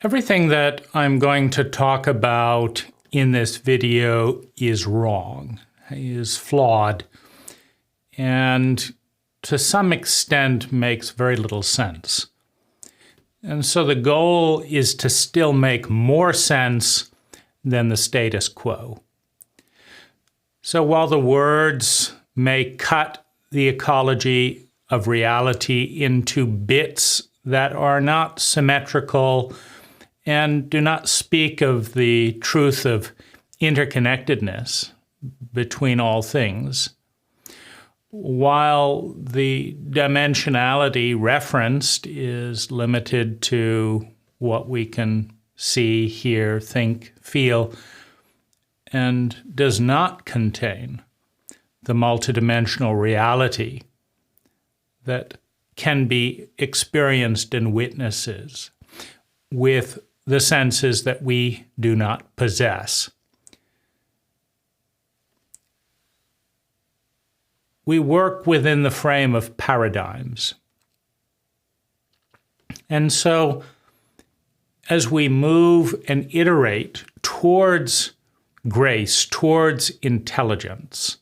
Everything that I'm going to talk about in this video is wrong, is flawed, and to some extent makes very little sense. And so the goal is to still make more sense than the status quo. So while the words may cut the ecology of reality into bits that are not symmetrical and do not speak of the truth of interconnectedness between all things, while the dimensionality referenced is limited to what we can see, hear, think, feel, and does not contain the multidimensional reality that can be experienced in witnesses with the senses that we do not possess. We work within the frame of paradigms. And so, as we move and iterate towards grace, towards intelligence,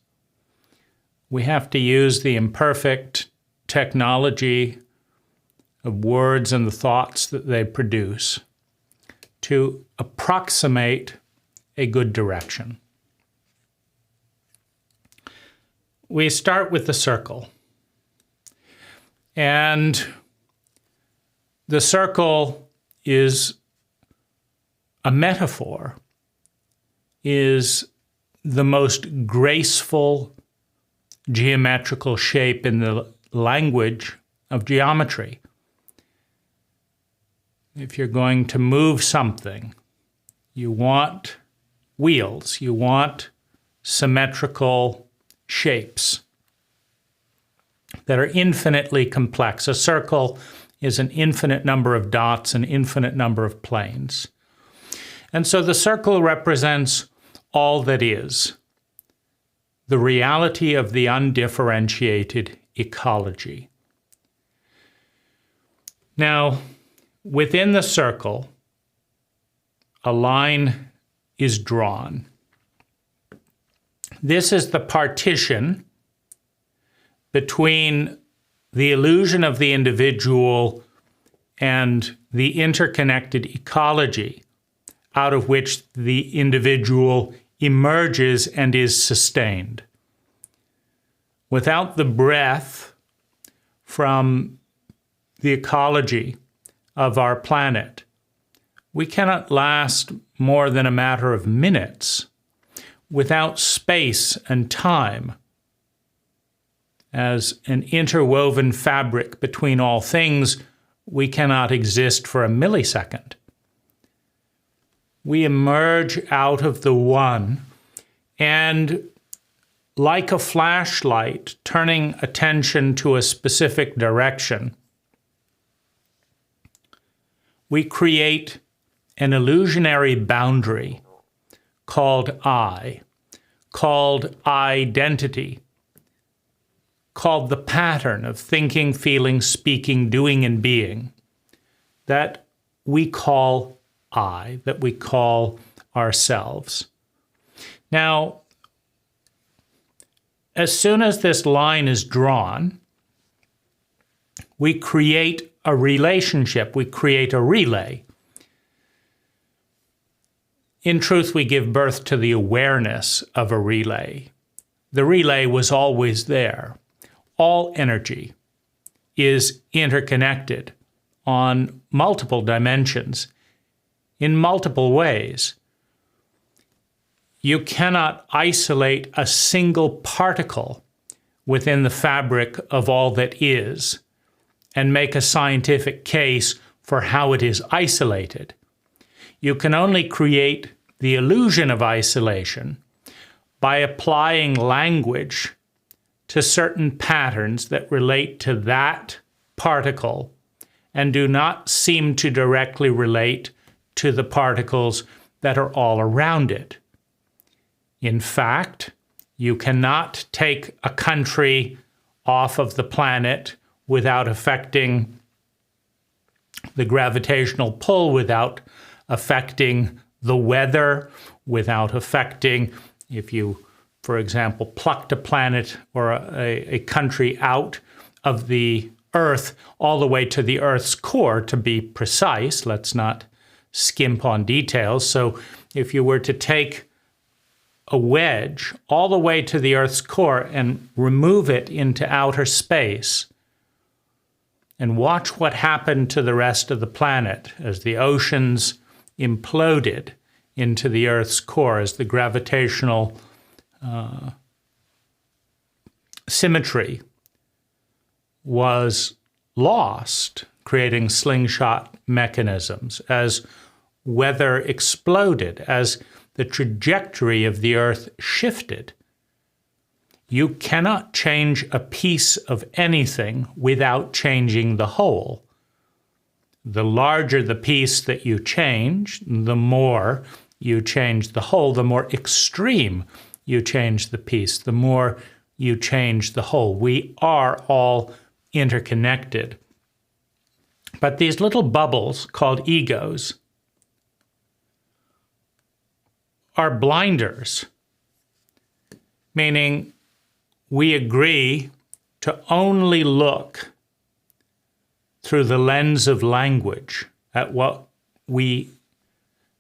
we have to use the imperfect technology of words and the thoughts that they produce to approximate a good direction. We start with the circle. And the circle is a metaphor, is the most graceful geometrical shape in the language of geometry. If you're going to move something, you want wheels, you want symmetrical shapes that are infinitely complex. A circle is an infinite number of dots, an infinite number of planes. And so the circle represents all that is, the reality of the undifferentiated ecology. Now, within the circle, a line is drawn. This is the partition between the illusion of the individual and the interconnected ecology out of which the individual emerges and is sustained. Without the breath from the ecology of our planet, we cannot last more than a matter of minutes. Without space and time as an interwoven fabric between all things, we cannot exist for a millisecond. We emerge out of the one, and like a flashlight turning attention to a specific direction, we create an illusionary boundary called I, called identity, called the pattern of thinking, feeling, speaking, doing, and being that we call I, that we call ourselves. Now, as soon as this line is drawn, we create a relationship, we create a relay. In truth, we give birth to the awareness of a relay. The relay was always there. All energy is interconnected on multiple dimensions, in multiple ways. You cannot isolate a single particle within the fabric of all that is and make a scientific case for how it is isolated. You can only create the illusion of isolation by applying language to certain patterns that relate to that particle and do not seem to directly relate to the particles that are all around it. In fact, you cannot take a country off of the planet without affecting the gravitational pull without affecting the weather, without affecting, if you, for example, plucked a planet or a country out of the Earth all the way to the Earth's core, to be precise. Let's not skimp on details. So if you were to take a wedge all the way to the Earth's core and remove it into outer space, and watch what happened to the rest of the planet as the oceans imploded into the Earth's core, as the gravitational symmetry was lost, creating slingshot mechanisms, as weather exploded, as the trajectory of the Earth shifted. You cannot change a piece of anything without changing the whole. The larger the piece that you change, the more you change the whole. The more extreme you change the piece, the more you change the whole. We are all interconnected. But these little bubbles called egos are blinders, meaning we agree to only look through the lens of language at what we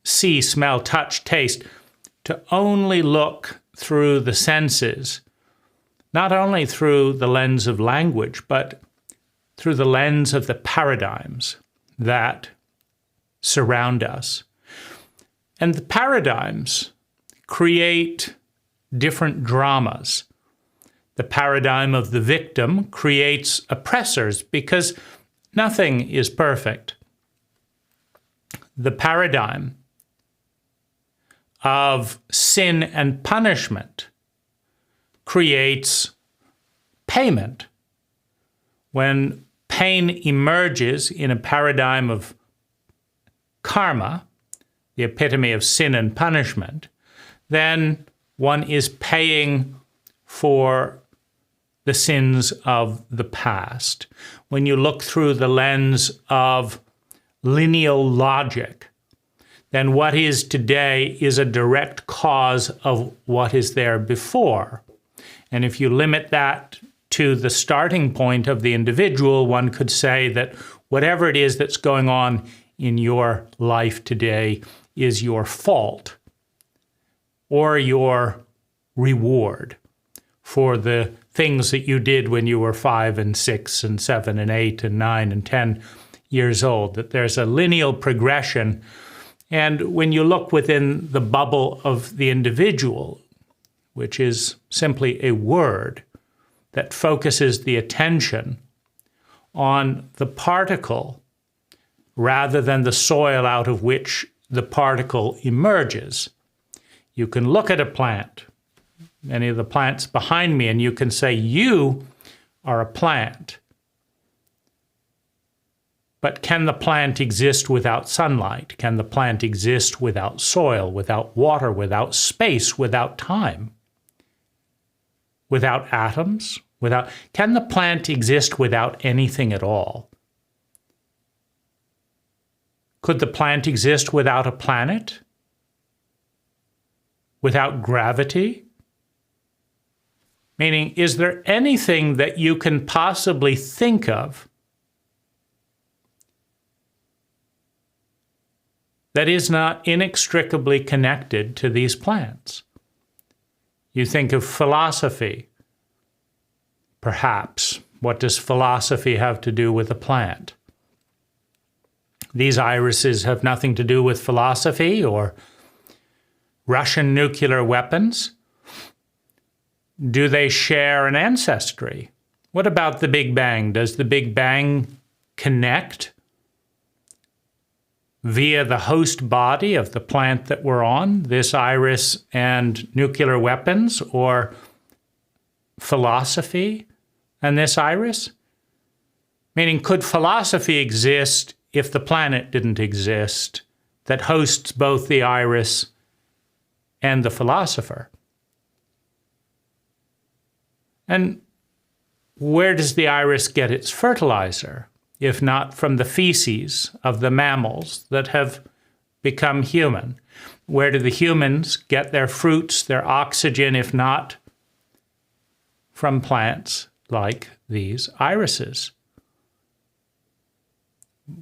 see, smell, touch, taste, to only look through the senses, not only through the lens of language, but through the lens of the paradigms that surround us. And the paradigms create different dramas. The paradigm of the victim creates oppressors because nothing is perfect. The paradigm of sin and punishment creates payment. When pain emerges in a paradigm of karma, the epitome of sin and punishment, then one is paying for the sins of the past. When you look through the lens of lineal logic, then what is today is a direct cause of what is there before. And if you limit that to the starting point of the individual, one could say that whatever it is that's going on in your life today is your fault or your reward for the things that you did when you were 5 and 6 and 7 and 8 and 9 and 10 years old, that there's a lineal progression. And when you look within the bubble of the individual, which is simply a word that focuses the attention on the particle rather than the soil out of which the particle emerges, you can look at a plant, many of the plants behind me, and you can say, you are a plant. But can the plant exist without sunlight? Can the plant exist without soil, without water, without space, without time? Without atoms? Can the plant exist without anything at all? Could the plant exist without a planet? Without gravity? Meaning, is there anything that you can possibly think of that is not inextricably connected to these plants? You think of philosophy, perhaps. What does philosophy have to do with a plant? These irises have nothing to do with philosophy or Russian nuclear weapons. Do they share an ancestry? What about the Big Bang? Does the Big Bang connect via the host body of the plant that we're on, this iris and nuclear weapons, or philosophy and this iris? Meaning, could philosophy exist if the planet didn't exist that hosts both the iris and the philosopher? And where does the iris get its fertilizer? if not from the feces of the mammals that have become human? Where do the humans get their fruits, their oxygen, if not from plants like these irises?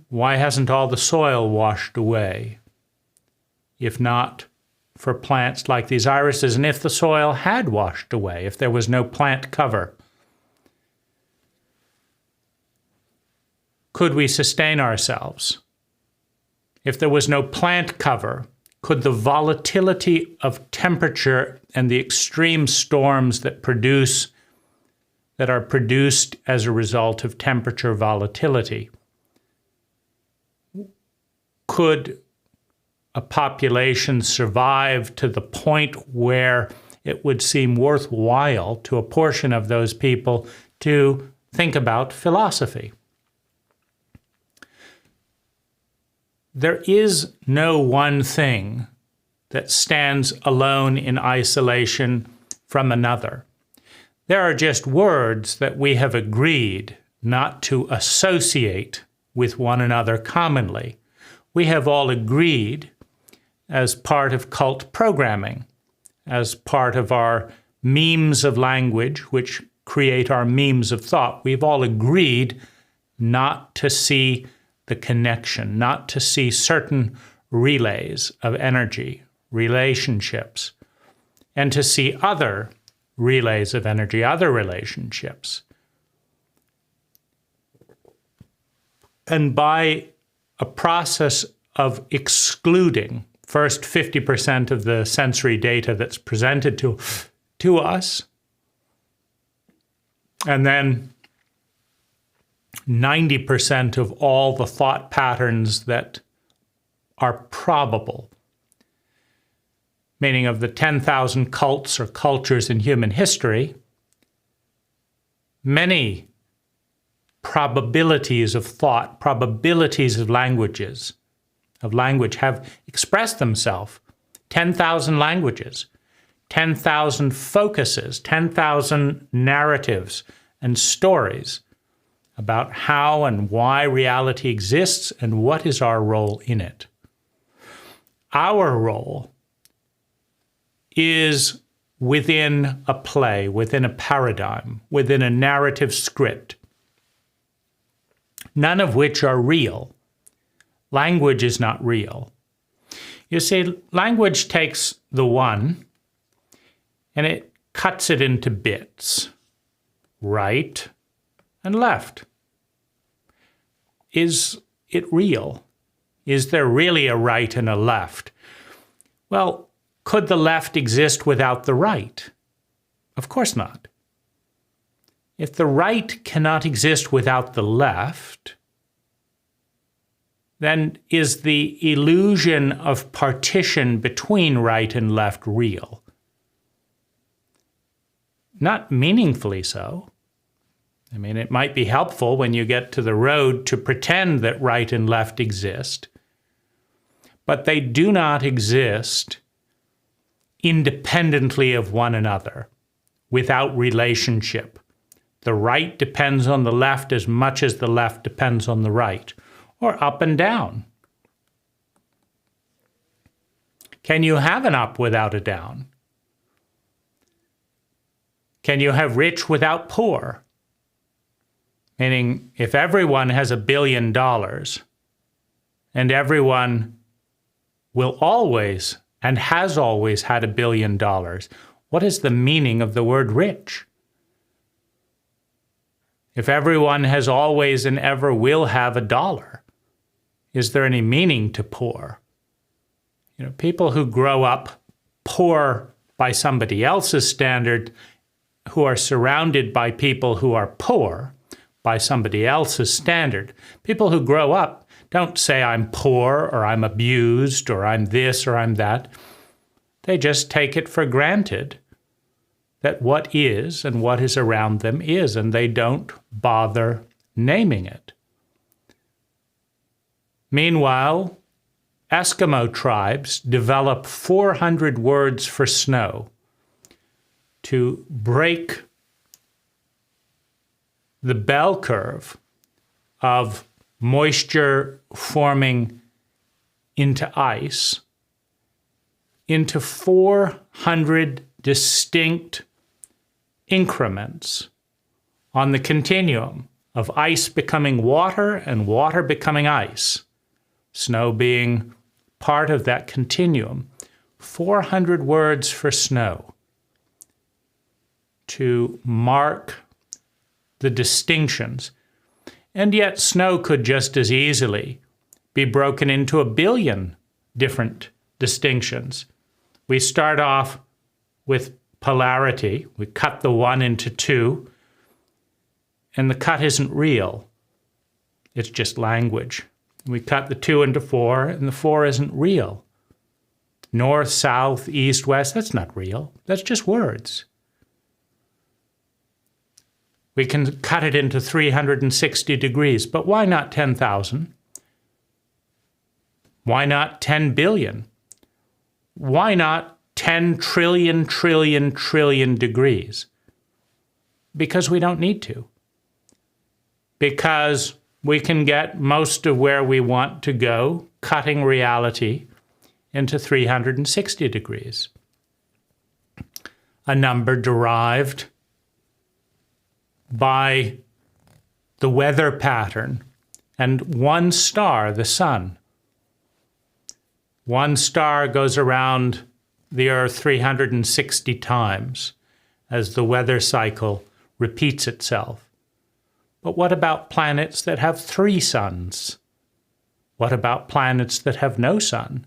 Why hasn't all the soil washed away, if not for plants like these irises? And if the soil had washed away, if there was no plant cover, could we sustain ourselves? If there was no plant cover, could the volatility of temperature and the extreme storms that are produced as a result of temperature volatility, could a population survive to the point where it would seem worthwhile to a portion of those people to think about philosophy? There is no one thing that stands alone in isolation from another. There are just words that we have agreed not to associate with one another commonly. We have all agreed, as part of cult programming, as part of our memes of language, which create our memes of thought, we've all agreed not to see the connection, not to see certain relays of energy, relationships, and to see other relays of energy, other relationships. And by a process of excluding first 50% of the sensory data that's presented to us, and then 90% of all the thought patterns that are probable, meaning of the 10,000 cults or cultures in human history, many probabilities of thought, probabilities of language have expressed themselves. 10,000 languages, 10,000 focuses, 10,000 narratives and stories about how and why reality exists and what is our role in it. Our role is within a play, within a paradigm, within a narrative script, none of which are real. Language is not real. You see, language takes the one and it cuts it into bits, right and left. Is it real? Is there really a right and a left? Well, could the left exist without the right? Of course not. If the right cannot exist without the left, then is the illusion of partition between right and left real? Not meaningfully so. I mean, it might be helpful when you get to the road to pretend that right and left exist, but they do not exist independently of one another, without relationship. The right depends on the left as much as the left depends on the right, or up and down. Can you have an up without a down? Can you have rich without poor? Meaning, if everyone has $1 billion, and everyone will always and has always had $1 billion, what is the meaning of the word rich? If everyone has always and ever will have $1, is there any meaning to poor? You know, people who grow up poor by somebody else's standard, who are surrounded by people who are poor by somebody else's standard. People who grow up don't say, I'm poor, or I'm abused, or I'm this, or I'm that. They just take it for granted that what is and what is around them is, and they don't bother naming it. Meanwhile, Eskimo tribes develop 400 words for snow to break the bell curve of moisture forming into ice, into 400 distinct increments on the continuum of ice becoming water and water becoming ice, snow being part of that continuum. 400 words for snow to mark the distinctions. And yet snow could just as easily be broken into 1 billion different distinctions. We start off with polarity. We cut the 1 into 2, and the cut isn't real. It's just language. We cut the 2 into 4, and the 4 isn't real. North, south, east, west, that's not real. That's just words. We can cut it into 360 degrees, but why not 10,000? Why not 10 billion? Why not 10 trillion, trillion, trillion degrees? Because we don't need to. Because we can get most of where we want to go, cutting reality into 360 degrees. A number derived by the weather pattern and one star, the sun. One star goes around the Earth 360 times as the weather cycle repeats itself. But what about planets that have 3 suns? What about planets that have no sun?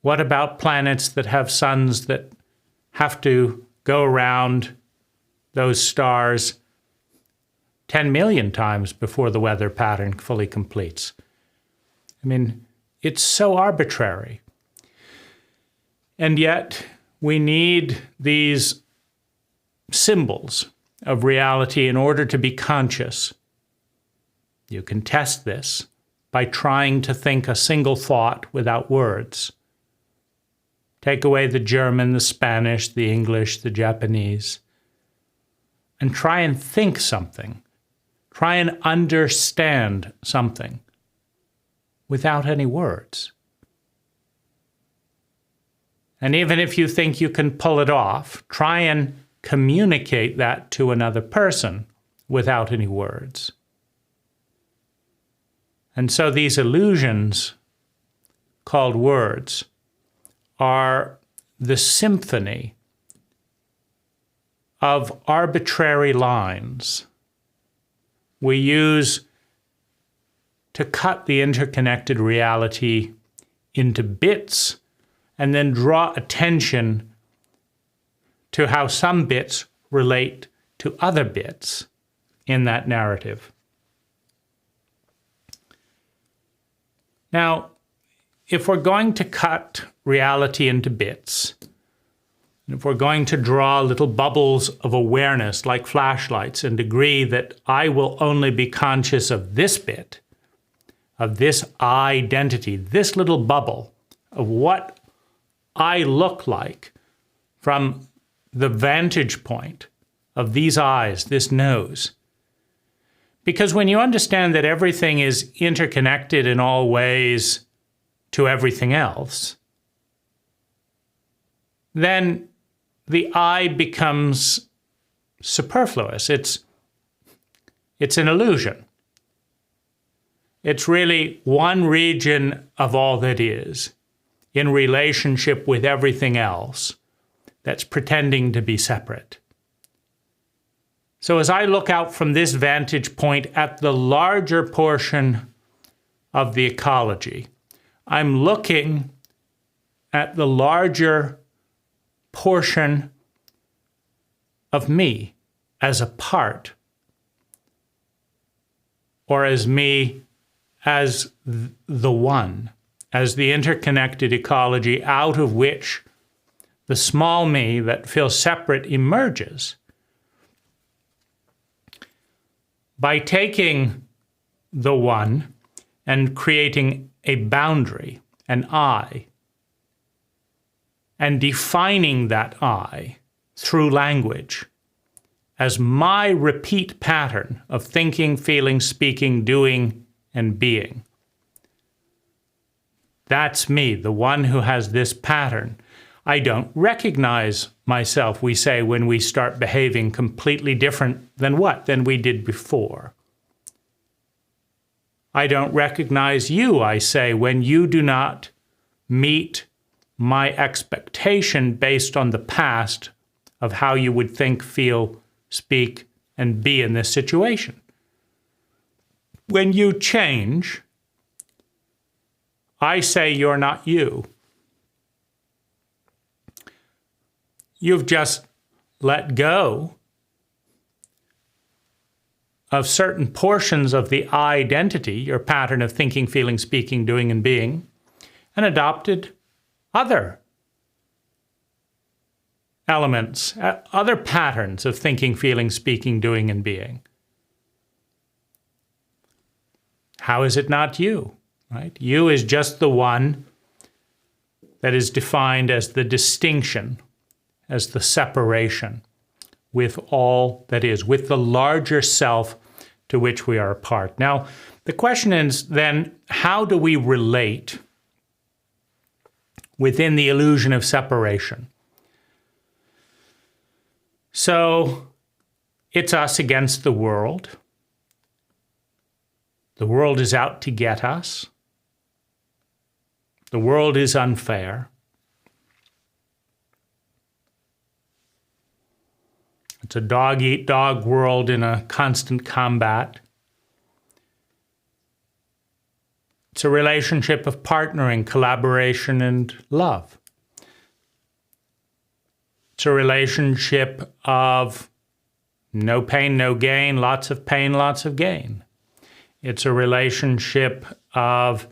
What about planets that have suns that have to go around those stars 10 million times before the weather pattern fully completes? I mean, it's so arbitrary. And yet, we need these symbols of reality in order to be conscious. You can test this by trying to think a single thought without words. Take away the German, the Spanish, the English, the Japanese, and try and think something. Try and understand something without any words. And even if you think you can pull it off, try and communicate that to another person without any words. And so these illusions, called words, are the symphony of arbitrary lines we use to cut the interconnected reality into bits and then draw attention to how some bits relate to other bits in that narrative. Now, if we're going to cut reality into bits, if we're going to draw little bubbles of awareness like flashlights and agree that I will only be conscious of this bit, of this identity, this little bubble of what I look like from the vantage point of these eyes, this nose. Because when you understand that everything is interconnected in all ways to everything else, then the I becomes superfluous. It's an illusion. It's really one region of all that is in relationship with everything else that's pretending to be separate. So as I look out from this vantage point at the larger portion of the ecology, I'm looking at the larger portion of me as a part, or as me as the one, as the interconnected ecology out of which the small me that feels separate emerges. By taking the one and creating a boundary, an I, and defining that I through language as my repeat pattern of thinking, feeling, speaking, doing, and being. That's me, the one who has this pattern. I don't recognize myself, we say, when we start behaving completely different than what? Than we did before. I don't recognize you, I say, when you do not meet my expectation based on the past of how you would think, feel, speak, and be in this situation. When you change, I say you're not you. You've just let go of certain portions of the identity, your pattern of thinking, feeling, speaking, doing, and being, and adopted other elements, other patterns of thinking, feeling, speaking, doing, and being. How is it not you? Right? You is just the one that is defined as the distinction, as the separation with all that is, with the larger self to which we are a part. Now, the question is then, how do we relate within the illusion of separation? So, it's us against the world. The world is out to get us. The world is unfair. It's a dog-eat-dog world in a constant combat. It's a relationship of partnering, collaboration, and love. It's a relationship of no pain, no gain, lots of pain, lots of gain. It's a relationship of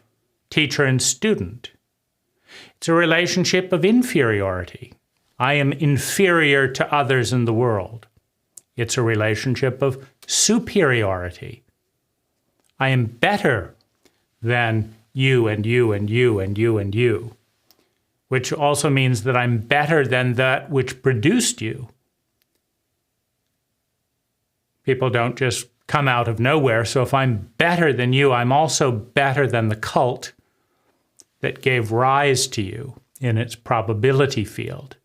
teacher and student. It's a relationship of inferiority. I am inferior to others in the world. It's a relationship of superiority. I am better than you and you and you and you and you, which also means that I'm better than that which produced you. People don't just come out of nowhere, so if I'm better than you, I'm also better than the cult that gave rise to you in its probability field.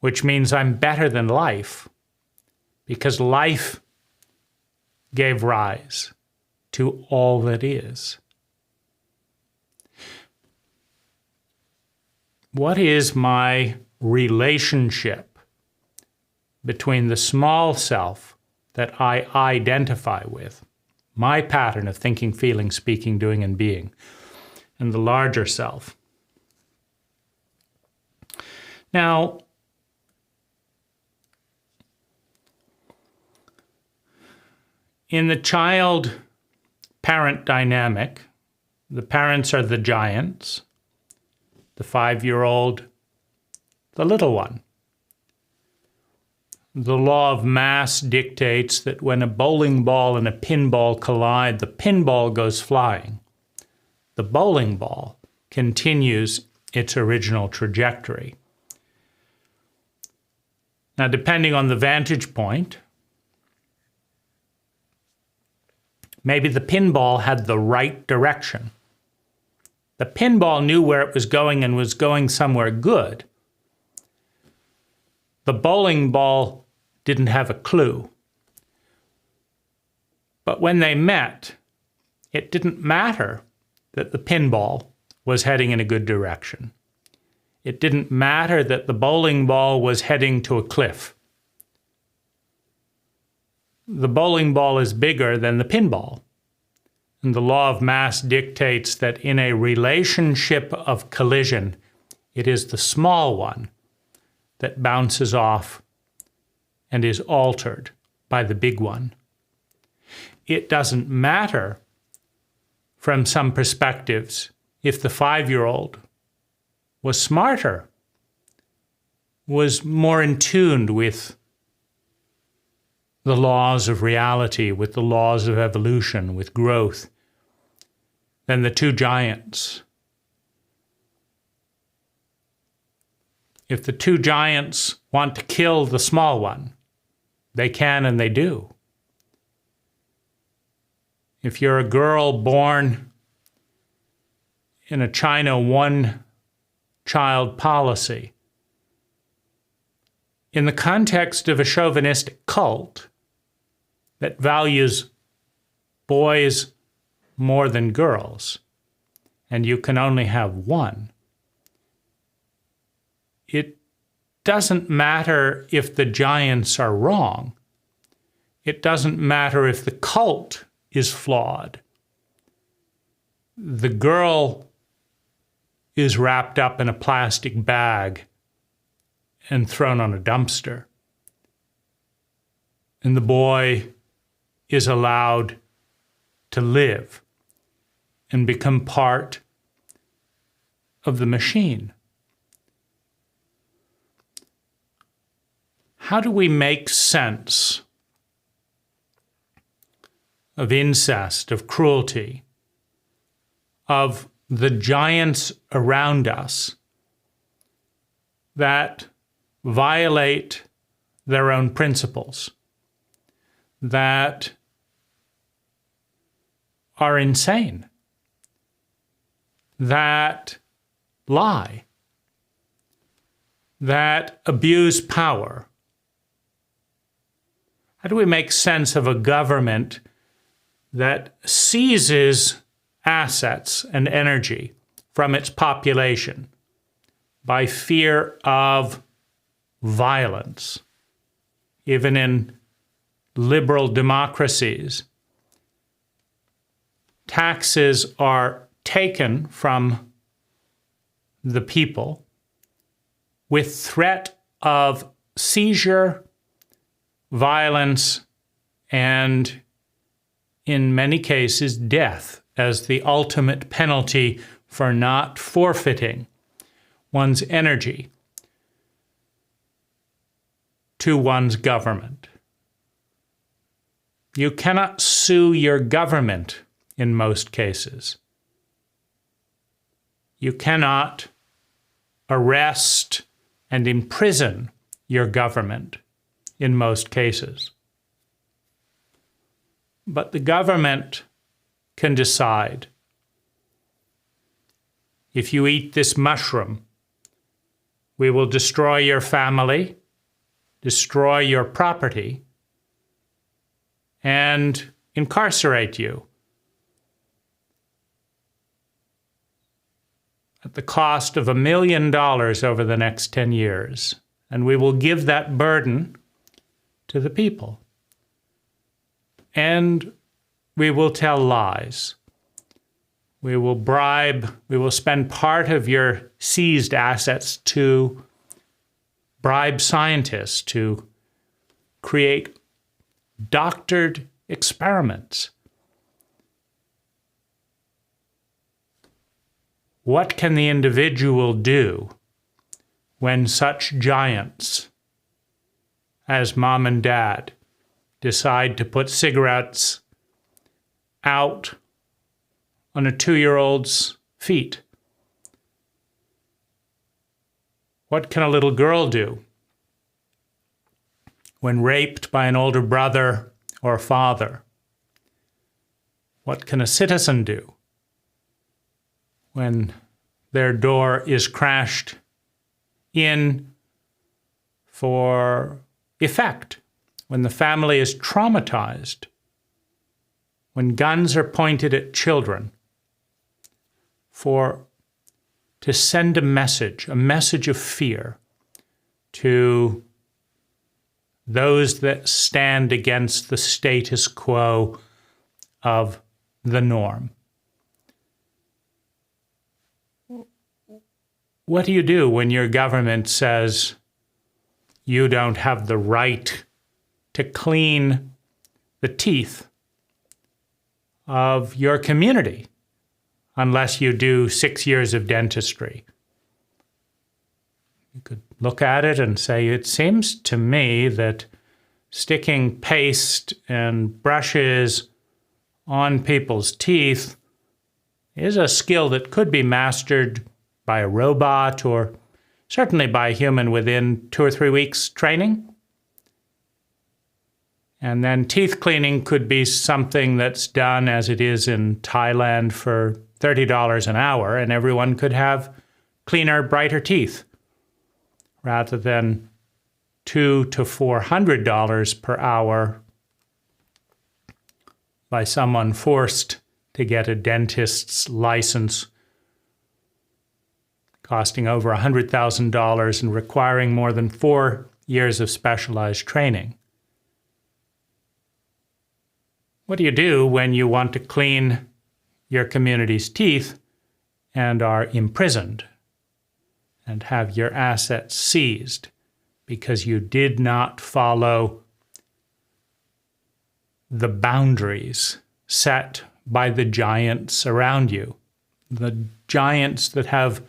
Which means I'm better than life, because life gave rise to all that is. What is my relationship between the small self that I identify with, my pattern of thinking, feeling, speaking, doing, and being, and the larger self? Now, in the child-parent dynamic, the parents are the giants, the 5-year-old, the little one. The law of mass dictates that when a bowling ball and a pinball collide, the pinball goes flying. The bowling ball continues its original trajectory. Now, depending on the vantage point, maybe the pinball had the right direction. The pinball knew where it was going and was going somewhere good. The bowling ball didn't have a clue. But when they met, it didn't matter that the pinball was heading in a good direction. It didn't matter that the bowling ball was heading to a cliff. The bowling ball is bigger than the pinball. And the law of mass dictates that in a relationship of collision, it is the small one that bounces off and is altered by the big one. It doesn't matter from some perspectives if the 5-year-old was smarter, was more in tune with the laws of reality, with the laws of evolution, with growth, than the two giants. If the two giants want to kill the small one, they can and they do. If you're a girl born in a China one-child policy, in the context of a chauvinistic cult that values boys more than girls, and you can only have one, it doesn't matter if the giants are wrong. It doesn't matter if the cult is flawed. The girl is wrapped up in a plastic bag and thrown on a dumpster. And the boy is allowed to live and become part of the machine. How do we make sense of incest, of cruelty, of the giants around us that violate their own principles, that are insane, that lie, that abuse power? How do we make sense of a government that seizes assets and energy from its population by fear of violence? Even in liberal democracies, taxes are taken from the people with threat of seizure, violence, and in many cases, death as the ultimate penalty for not forfeiting one's energy to one's government. You cannot sue your government in most cases. You cannot arrest and imprison your government in most cases. But the government can decide, if you eat this mushroom, we will destroy your family, destroy your property, and incarcerate you at the cost of $1 million over the next 10 years. And we will give that burden to the people. And we will tell lies. We will bribe, we will spend part of your seized assets to bribe scientists to create doctored experiments. What can the individual do when such giants as mom and dad decide to put cigarettes out on a 2-year-old's feet? What can a little girl do when raped by an older brother or father? What can a citizen do when their door is crashed in for effect, when the family is traumatized, when guns are pointed at children, to send a message of fear to those that stand against the status quo of the norm? What do you do when your government says you don't have the right to clean the teeth of your community unless you do 6 years of dentistry? You could look at it and say, it seems to me that sticking paste and brushes on people's teeth is a skill that could be mastered by a robot, or certainly by a human within 2 or 3 weeks training. And then teeth cleaning could be something that's done as it is in Thailand for $30 an hour, and everyone could have cleaner, brighter teeth rather than $200 to $400 per hour by someone forced to get a dentist's license, costing over $100,000 and requiring more than 4 years of specialized training. What do you do when you want to clean your community's teeth and are imprisoned and have your assets seized because you did not follow the boundaries set by the giants around you, the giants that have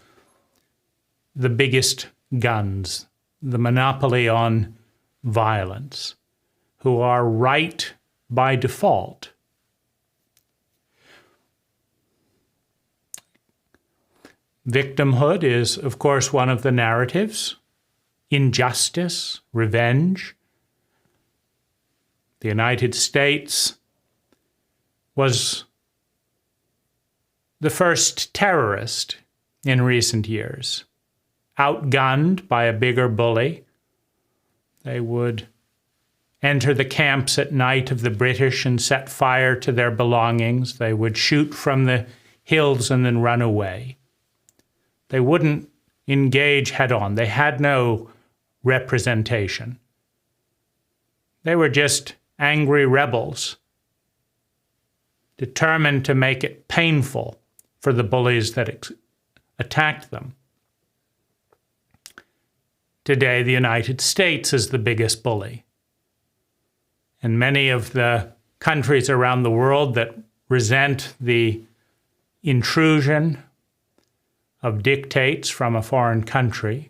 the biggest guns, the monopoly on violence, who are right by default? Victimhood is, of course, one of the narratives. Injustice, revenge. The United States was the first terrorist in recent years. Outgunned by a bigger bully, they would enter the camps at night of the British and set fire to their belongings. They would shoot from the hills and then run away. They wouldn't engage head-on. They had no representation. They were just angry rebels, determined to make it painful for the bullies that attacked them. Today, the United States is the biggest bully. And many of the countries around the world that resent the intrusion of dictates from a foreign country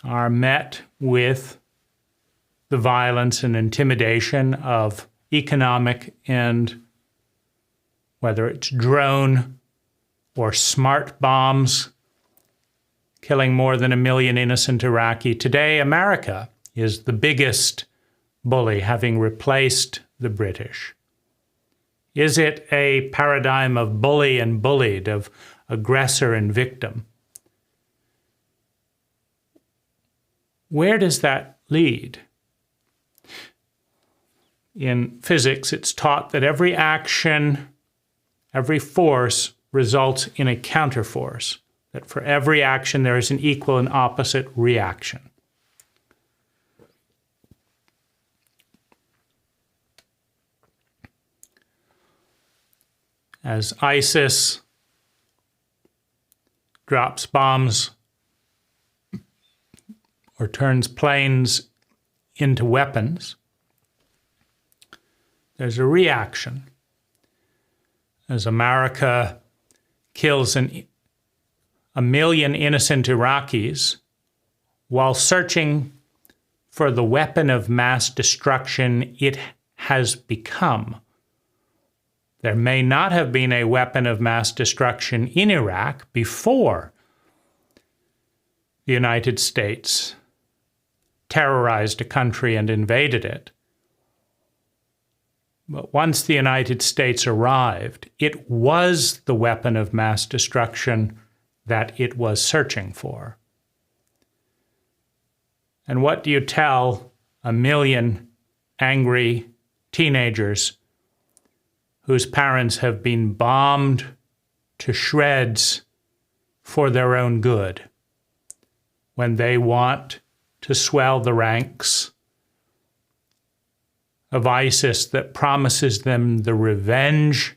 are met with the violence and intimidation of economic and, whether it's drone or smart bombs, killing more than 1 million innocent Iraqi. Today, America is the biggest bully, having replaced the British. Is it a paradigm of bully and bullied, of aggressor and victim? Where does that lead? In physics, it's taught that every action, every force results in a counterforce, that for every action there is an equal and opposite reaction. As ISIS drops bombs or turns planes into weapons, there's a reaction. As America kills 1 million innocent Iraqis while searching for the weapon of mass destruction it has become. There may not have been a weapon of mass destruction in Iraq before the United States terrorized a country and invaded it. But once the United States arrived, it was the weapon of mass destruction that it was searching for. And what do you tell 1 million angry teenagers whose parents have been bombed to shreds for their own good when they want to swell the ranks of ISIS that promises them the revenge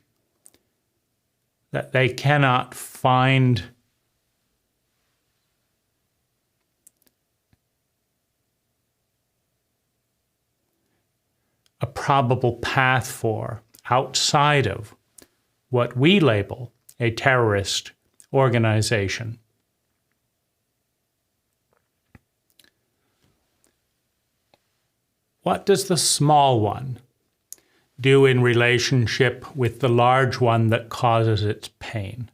that they cannot find a probable path for outside of what we label a terrorist organization? What does the small one do in relationship with the large one that causes its pain?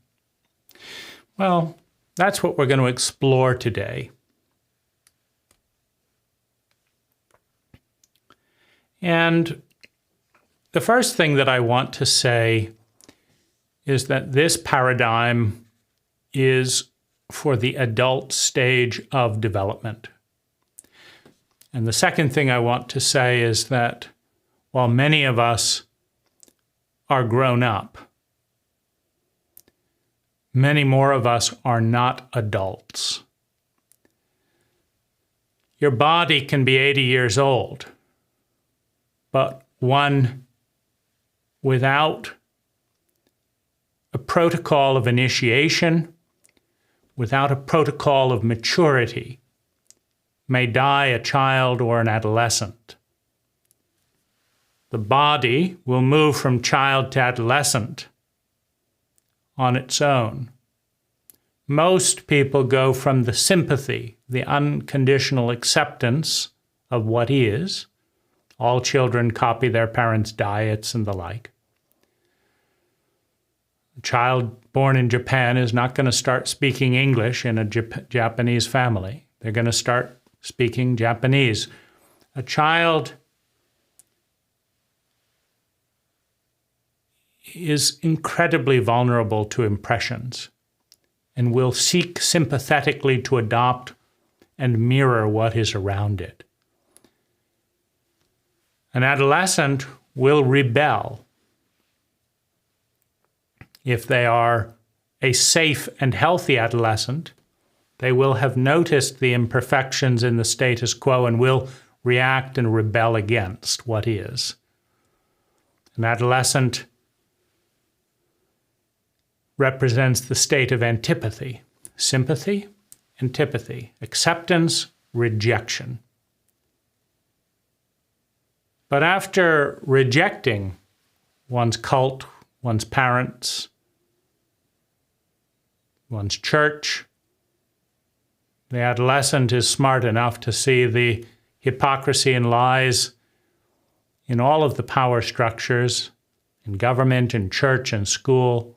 Well, That's what we're going to explore today. And the first thing that I want to say is that this paradigm is for the adult stage of development. And the second thing I want to say is that while many of us are grown up, many more of us are not adults. Your body can be 80 years old, but one without a protocol of initiation, without a protocol of maturity, may die a child or an adolescent. The body will move from child to adolescent on its own. Most people go from the sympathy, the unconditional acceptance of what is. All children copy their parents' diets and the like. A child born in Japan is not going to start speaking English in a Japanese family. They're going to start speaking Japanese. A child is incredibly vulnerable to impressions and will seek sympathetically to adopt and mirror what is around it. An adolescent will rebel if they are a safe and healthy adolescent. They will have noticed the imperfections in the status quo and will react and rebel against what is. An adolescent represents the state of antipathy, sympathy, antipathy, acceptance, rejection. But after rejecting one's cult, one's parents, one's church, the adolescent is smart enough to see the hypocrisy and lies in all of the power structures, in government, in church, and school.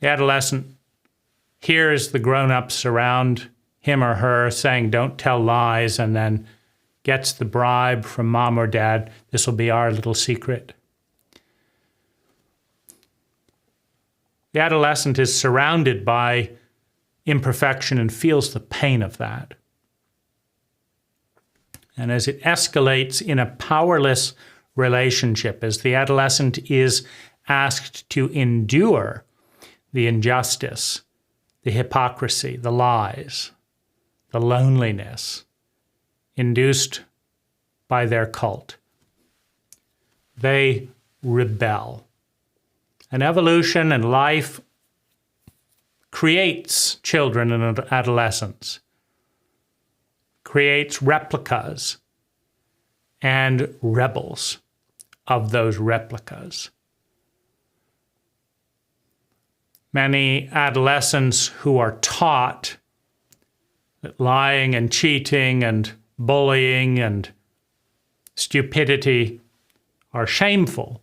The adolescent hears the grown-ups around him or her saying, "Don't tell lies," and then gets the bribe from mom or dad, "This will be our little secret." The adolescent is surrounded by imperfection and feels the pain of that. And as it escalates in a powerless relationship, as the adolescent is asked to endure the injustice, the hypocrisy, the lies, the loneliness induced by their cult, they rebel. And evolution and life creates children and adolescents, creates replicas and rebels of those replicas. Many adolescents who are taught that lying and cheating and bullying and stupidity are shameful,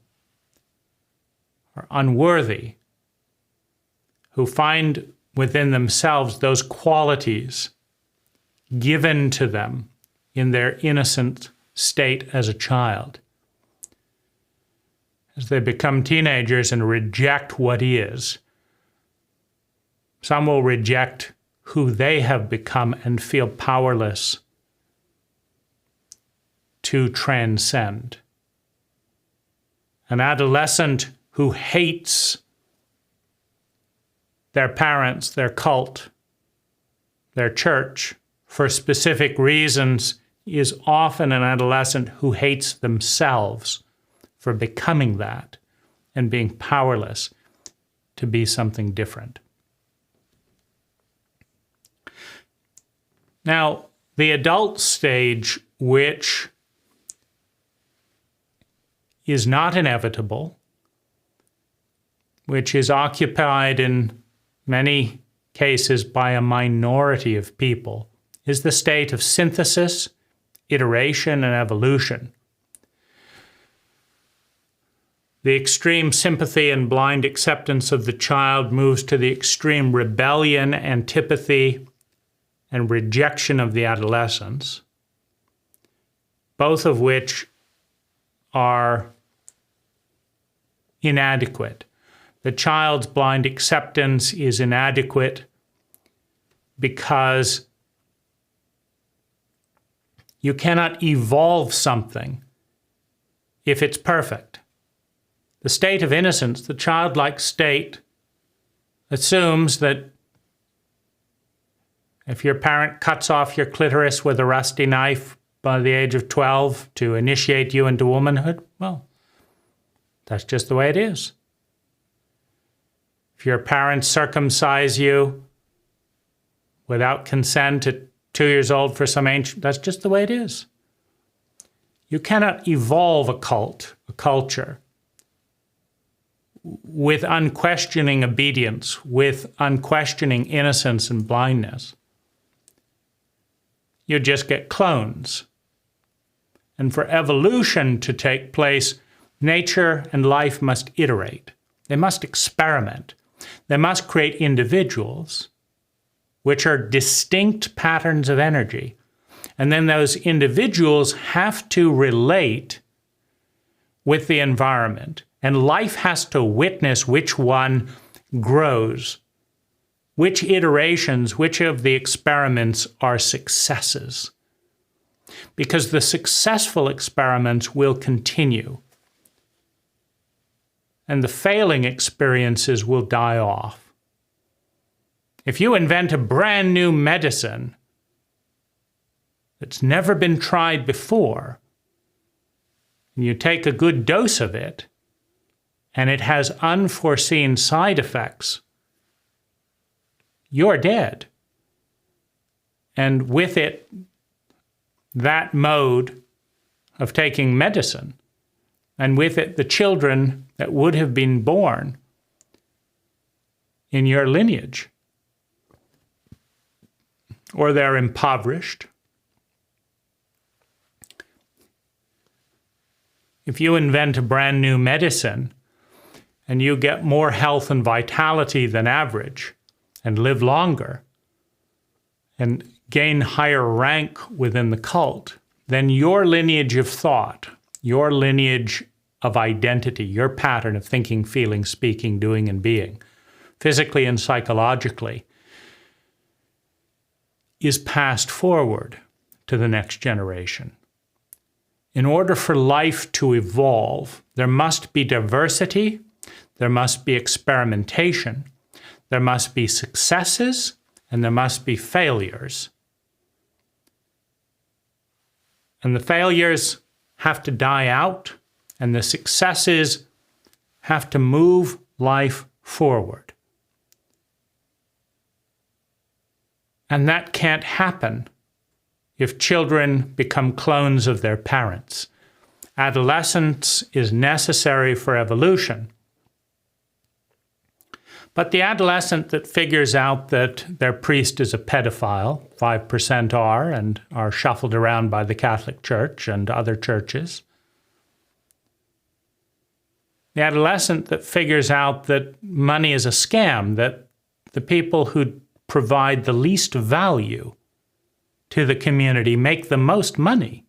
are unworthy, who find within themselves those qualities given to them in their innocent state as a child. As they become teenagers and reject what is, some will reject who they have become and feel powerless to transcend. An adolescent who hates their parents, their cult, their church for specific reasons is often an adolescent who hates themselves for becoming that and being powerless to be something different. Now, the adult stage, which is not inevitable, which is occupied in many cases by a minority of people, is the state of synthesis, iteration, and evolution. The extreme sympathy and blind acceptance of the child moves to the extreme rebellion, antipathy, and rejection of the adolescents, both of which are inadequate. The child's blind acceptance is inadequate because you cannot evolve something if it's perfect. The state of innocence, the childlike state, assumes that if your parent cuts off your clitoris with a rusty knife by the age of 12 to initiate you into womanhood, well, that's just the way it is. If your parents circumcise you without consent at 2 years old for some ancient, that's just the way it is. You cannot evolve a culture, with unquestioning obedience, with unquestioning innocence and blindness. You just get clones. And for evolution to take place, nature and life must iterate. They must experiment. They must create individuals which are distinct patterns of energy. And then those individuals have to relate with the environment. And life has to witness which one grows, which iterations, which of the experiments are successes. Because the successful experiments will continue. And the failing experiences will die off. If you invent a brand new medicine that's never been tried before, and you take a good dose of it, and it has unforeseen side effects, you're dead. And with it, that mode of taking medicine, and with it, the children that would have been born in your lineage, or they're impoverished. If you invent a brand new medicine and you get more health and vitality than average and live longer and gain higher rank within the cult, then your lineage of thought, your lineage of identity, your pattern of thinking, feeling, speaking, doing, and being, physically and psychologically, is passed forward to the next generation. In order for life to evolve, there must be diversity, there must be experimentation, there must be successes, and there must be failures. And the failures have to die out, and the successes have to move life forward. And that can't happen if children become clones of their parents. Adolescence is necessary for evolution. But the adolescent that figures out that their priest is a pedophile, 5% are, and are shuffled around by the Catholic Church and other churches. The adolescent that figures out that money is a scam, that the people who provide the least value to the community make the most money,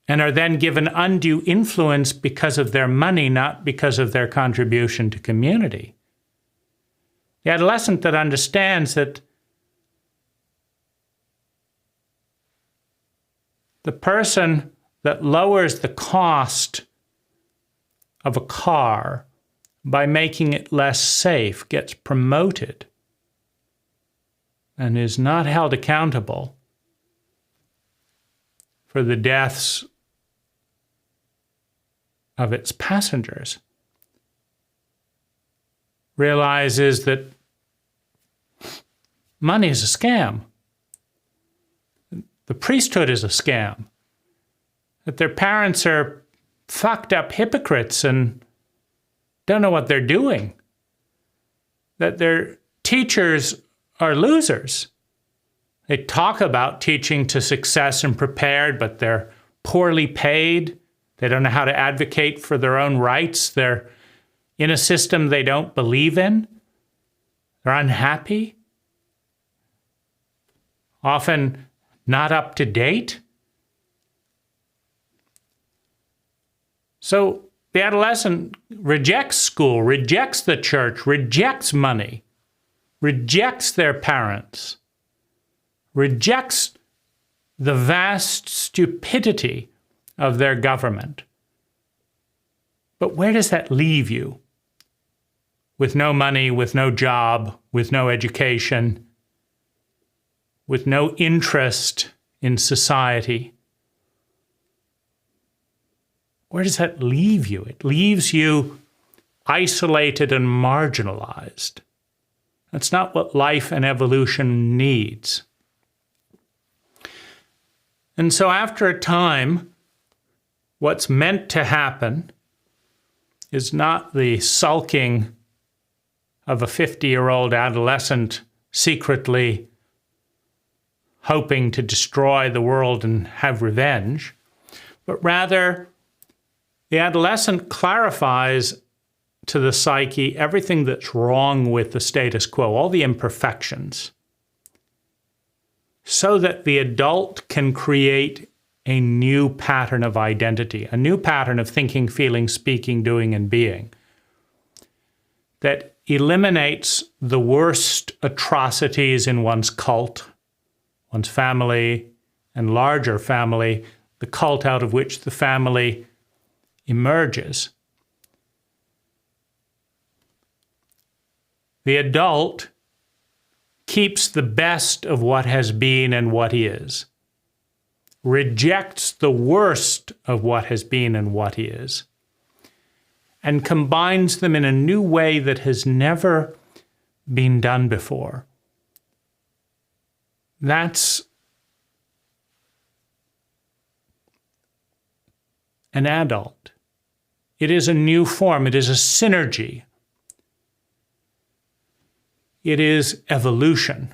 and are then given undue influence because of their money, not because of their contribution to community. The adolescent that understands that the person that lowers the cost of a car by making it less safe gets promoted and is not held accountable for the deaths of its passengers, realizes that money is a scam. The priesthood is a scam. That their parents are fucked up hypocrites and don't know what they're doing. That their teachers are losers. They talk about teaching to success and prepared, but they're poorly paid. They don't know how to advocate for their own rights. They're in a system they don't believe in. They're unhappy. Often not up to date. So the adolescent rejects school, rejects the church, rejects money, rejects their parents, rejects the vast stupidity of their government. But where does that leave you? With no money, with no job, with no education, with no interest in society. Where does that leave you? It leaves you isolated and marginalized. That's not what life and evolution needs. And so after a time, what's meant to happen is not the sulking of a 50-year-old adolescent secretly hoping to destroy the world and have revenge, but rather the adolescent clarifies to the psyche everything that's wrong with the status quo, all the imperfections, so that the adult can create a new pattern of identity, a new pattern of thinking, feeling, speaking, doing, and being that eliminates the worst atrocities in one's cult, one's family, and larger family, the cult out of which the family emerges. The adult keeps the best of what has been and what is, rejects the worst of what has been and what is, and combines them in a new way that has never been done before. That's an adult. It is a new form. It is a synergy. It is evolution.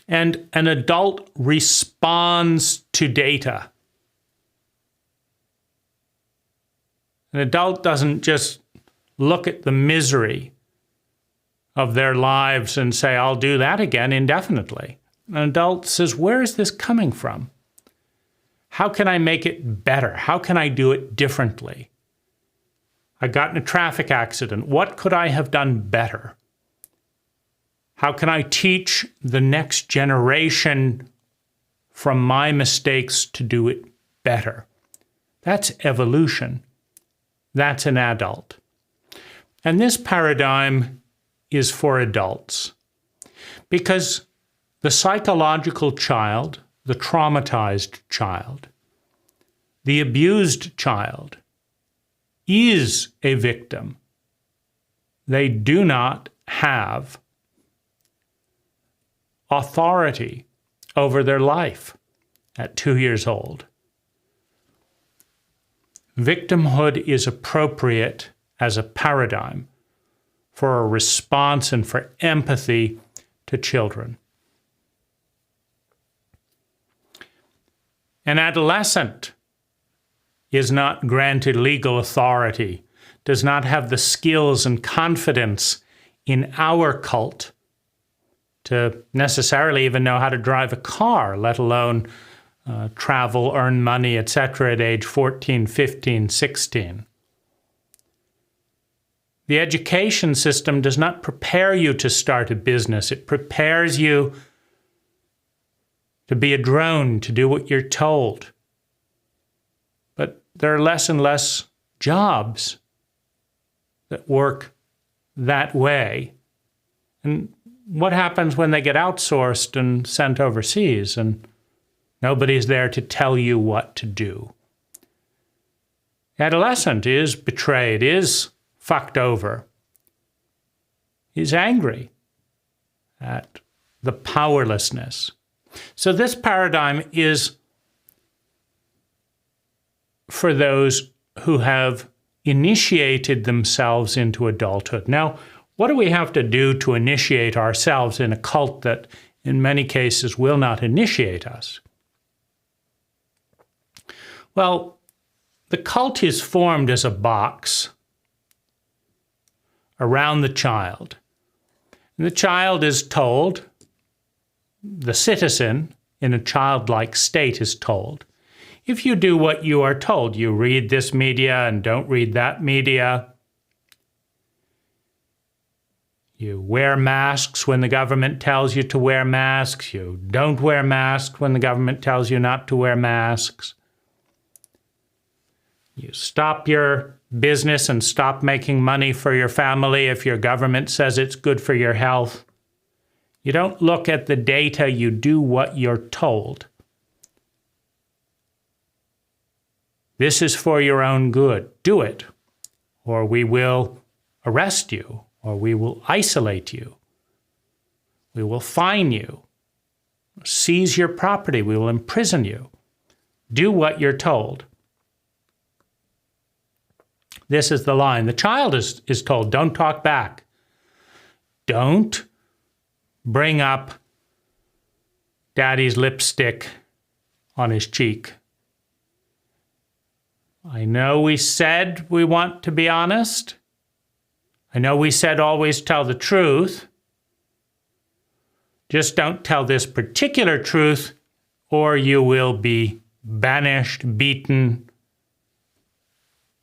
And an adult responds to data. An adult doesn't just look at the misery of their lives and say, I'll do that again indefinitely. An adult says, where is this coming from? How can I make it better? How can I do it differently? I got in a traffic accident. What could I have done better? How can I teach the next generation from my mistakes to do it better? That's evolution. That's an adult. And this paradigm is for adults because the psychological child, the traumatized child, the abused child is a victim. They do not have authority over their life at 2 years old. Victimhood is appropriate as a paradigm for a response and for empathy to children. An adolescent is not granted legal authority, does not have the skills and confidence in our cult to necessarily even know how to drive a car, let alone travel, earn money, etc. at age 14, 15, 16. The education system does not prepare you to start a business. It prepares you to be a drone, to do what you're told. But there are less and less jobs that work that way. And what happens when they get outsourced and sent overseas and nobody's there to tell you what to do? Adolescent is betrayed, is fucked over. He's angry at the powerlessness. So this paradigm is for those who have initiated themselves into adulthood. Now, what do we have to do to initiate ourselves in a cult that in many cases will not initiate us? Well, the cult is formed as a box around the child. And the child is told, the citizen in a childlike state is told, if you do what you are told, you read this media and don't read that media, you wear masks when the government tells you to wear masks, you don't wear masks when the government tells you not to wear masks, you stop your business and stop making money for your family if your government says it's good for your health. You don't look at the data, you do what you're told. This is for your own good. Do it, or we will arrest you, or we will isolate you. We will fine you, seize your property, we will imprison you. Do what you're told. This is the line. The child is told, don't talk back. Don't bring up daddy's lipstick on his cheek. I know we said we want to be honest. I know we said always tell the truth. Just don't tell this particular truth, or you will be banished, beaten,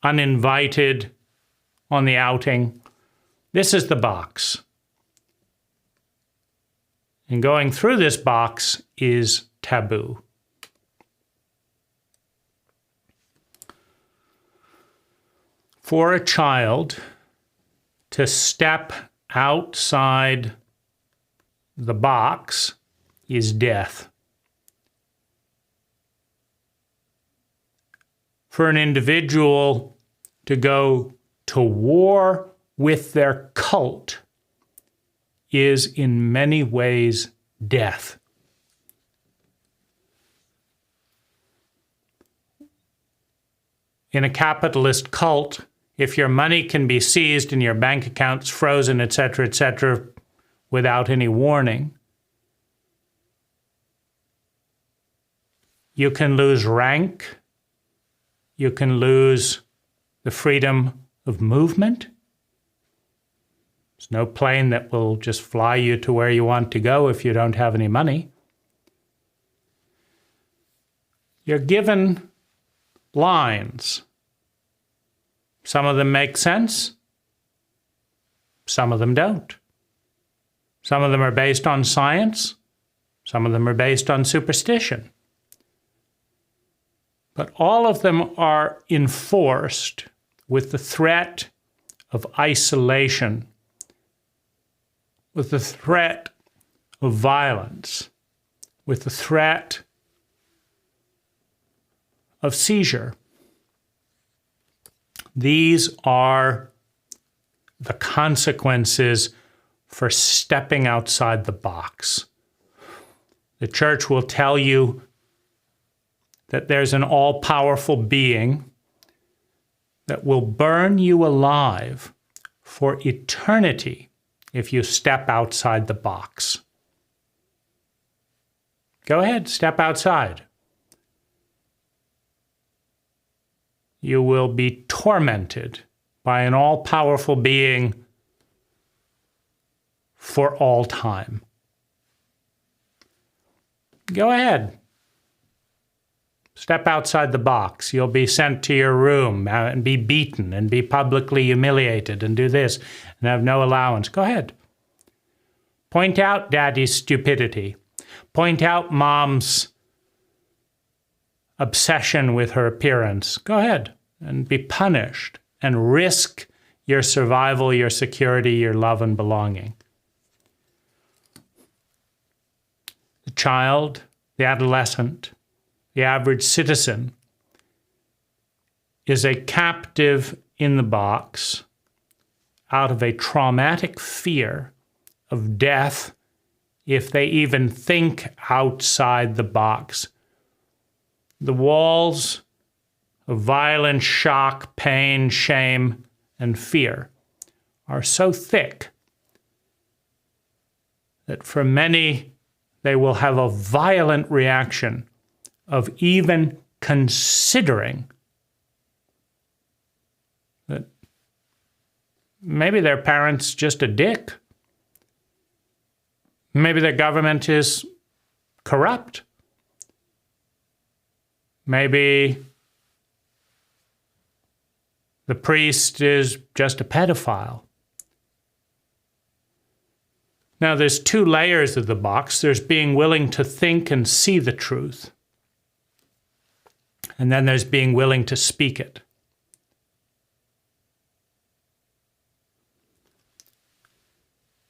uninvited on the outing. This is the box. And going through this box is taboo. For a child to step outside the box is death. For an individual to go to war with their cult is in many ways death. In a capitalist cult, if your money can be seized and your bank accounts frozen, etc., without any warning, you can lose rank, you can lose the freedom of movement. There's no plane that will just fly you to where you want to go if you don't have any money. You're given lines. Some of them make sense. Some of them don't. Some of them are based on science. Some of them are based on superstition. But all of them are enforced with the threat of isolation, with the threat of violence, with the threat of seizure. These are the consequences for stepping outside the box. The church will tell you that there's an all-powerful being that will burn you alive for eternity if you step outside the box. Go ahead, step outside. You will be tormented by an all-powerful being for all time. Go ahead. Step outside the box. You'll be sent to your room and be beaten and be publicly humiliated and do this and have no allowance. Go ahead. Point out daddy's stupidity. Point out mom's obsession with her appearance. Go ahead and be punished and risk your survival, your security, your love and belonging. The child, the adolescent, the average citizen is a captive in the box out of a traumatic fear of death if they even think outside the box. The walls of violence, shock, pain, shame, and fear are so thick that for many, they will have a violent reaction of even considering that maybe their parent's just a dick. Maybe their government is corrupt. Maybe the priest is just a pedophile. Now, there's two layers of the box. There's being willing to think and see the truth. And then there's being willing to speak it.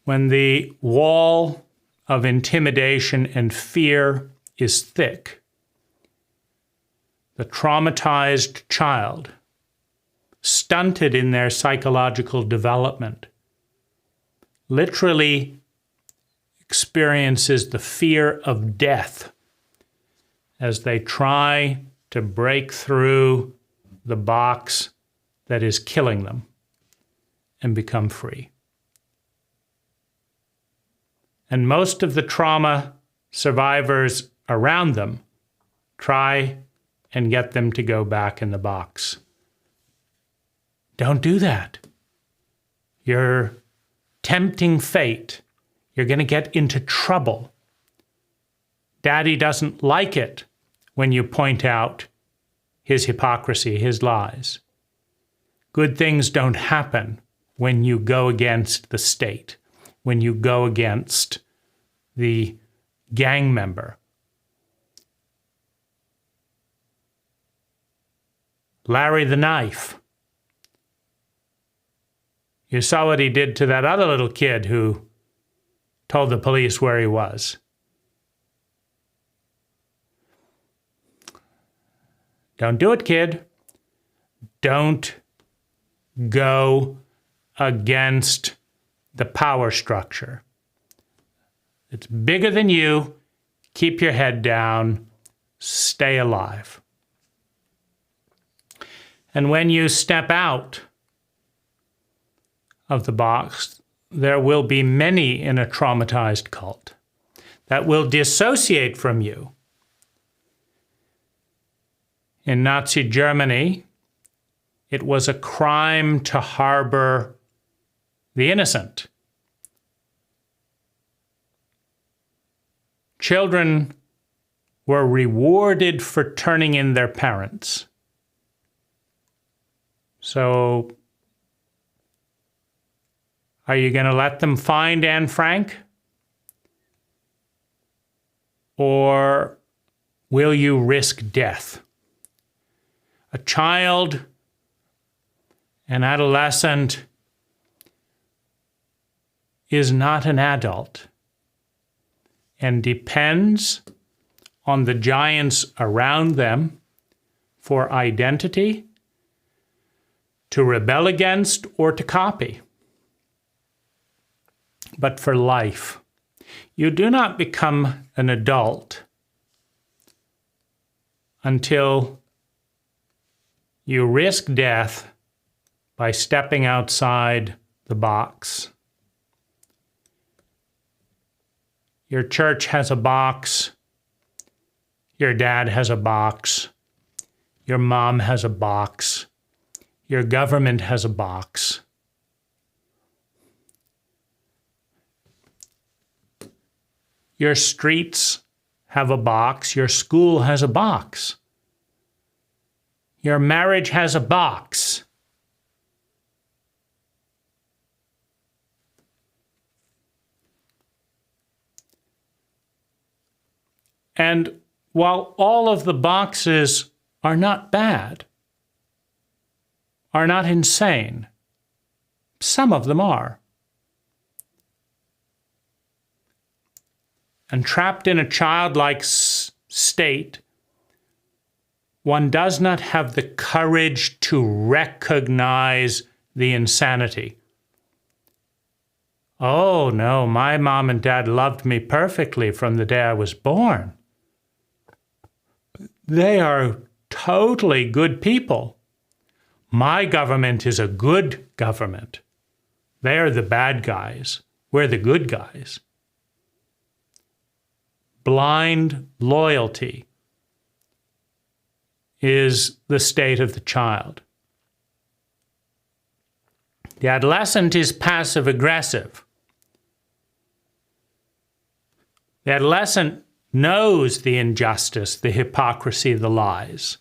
When the wall of intimidation and fear is thick, the traumatized child, stunted in their psychological development, literally experiences the fear of death as they try to break through the box that is killing them and become free. And most of the trauma survivors around them try and get them to go back in the box. Don't do that. You're tempting fate. You're going to get into trouble. Daddy doesn't like it when you point out his hypocrisy, his lies. Good things don't happen when you go against the state, when you go against the gang member. Larry the Knife. You saw what he did to that other little kid who told the police where he was. Don't do it, kid. Don't go against the power structure. It's bigger than you. Keep your head down. Stay alive. And when you step out of the box, there will be many in a traumatized cult that will dissociate from you. In Nazi Germany, it was a crime to harbor the innocent. Children were rewarded for turning in their parents. So, are you going to let them find Anne Frank? Or will you risk death? A child, an adolescent, is not an adult and depends on the giants around them for identity, to rebel against, or to copy. But for life, you do not become an adult until you risk death by stepping outside the box. Your church has a box. Your dad has a box. Your mom has a box. Your government has a box. Your streets have a box. Your school has a box. Your marriage has a box. And while all of the boxes are not bad, are not insane, some of them are. And trapped in a childlike state, one does not have the courage to recognize the insanity. Oh, no, my mom and dad loved me perfectly from the day I was born. They are totally good people. My government is a good government. They are the bad guys. We're the good guys. Blind loyalty is the state of the child. The adolescent is passive-aggressive. The adolescent knows the injustice, the hypocrisy, the lies,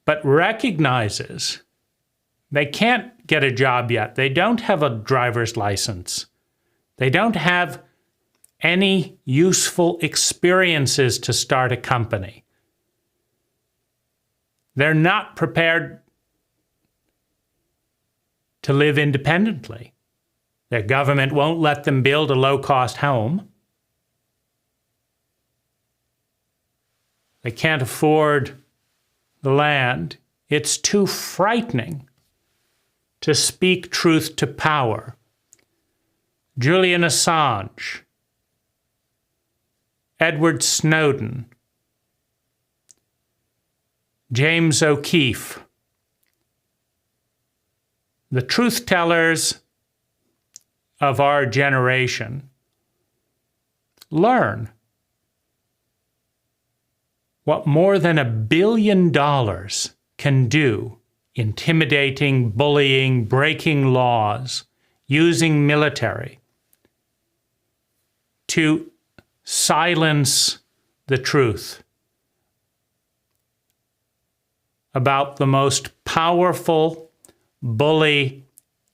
but recognizes they can't get a job yet. They don't have a driver's license. They don't have any useful experiences to start a company. They're not prepared to live independently. Their government won't let them build a low-cost home. They can't afford the land. It's too frightening to speak truth to power. Julian Assange, Edward Snowden, James O'Keefe, the truth tellers of our generation learn what more than $1 billion can do: intimidating, bullying, breaking laws, using military to silence the truth about the most powerful bully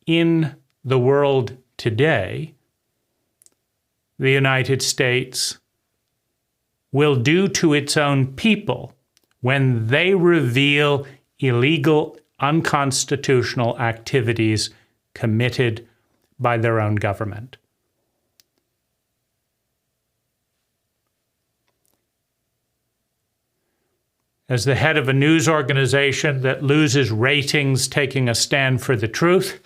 in the world today, the United States, will do to its own people when they reveal illegal, unconstitutional activities committed by their own government. As the head of a news organization that loses ratings taking a stand for the truth,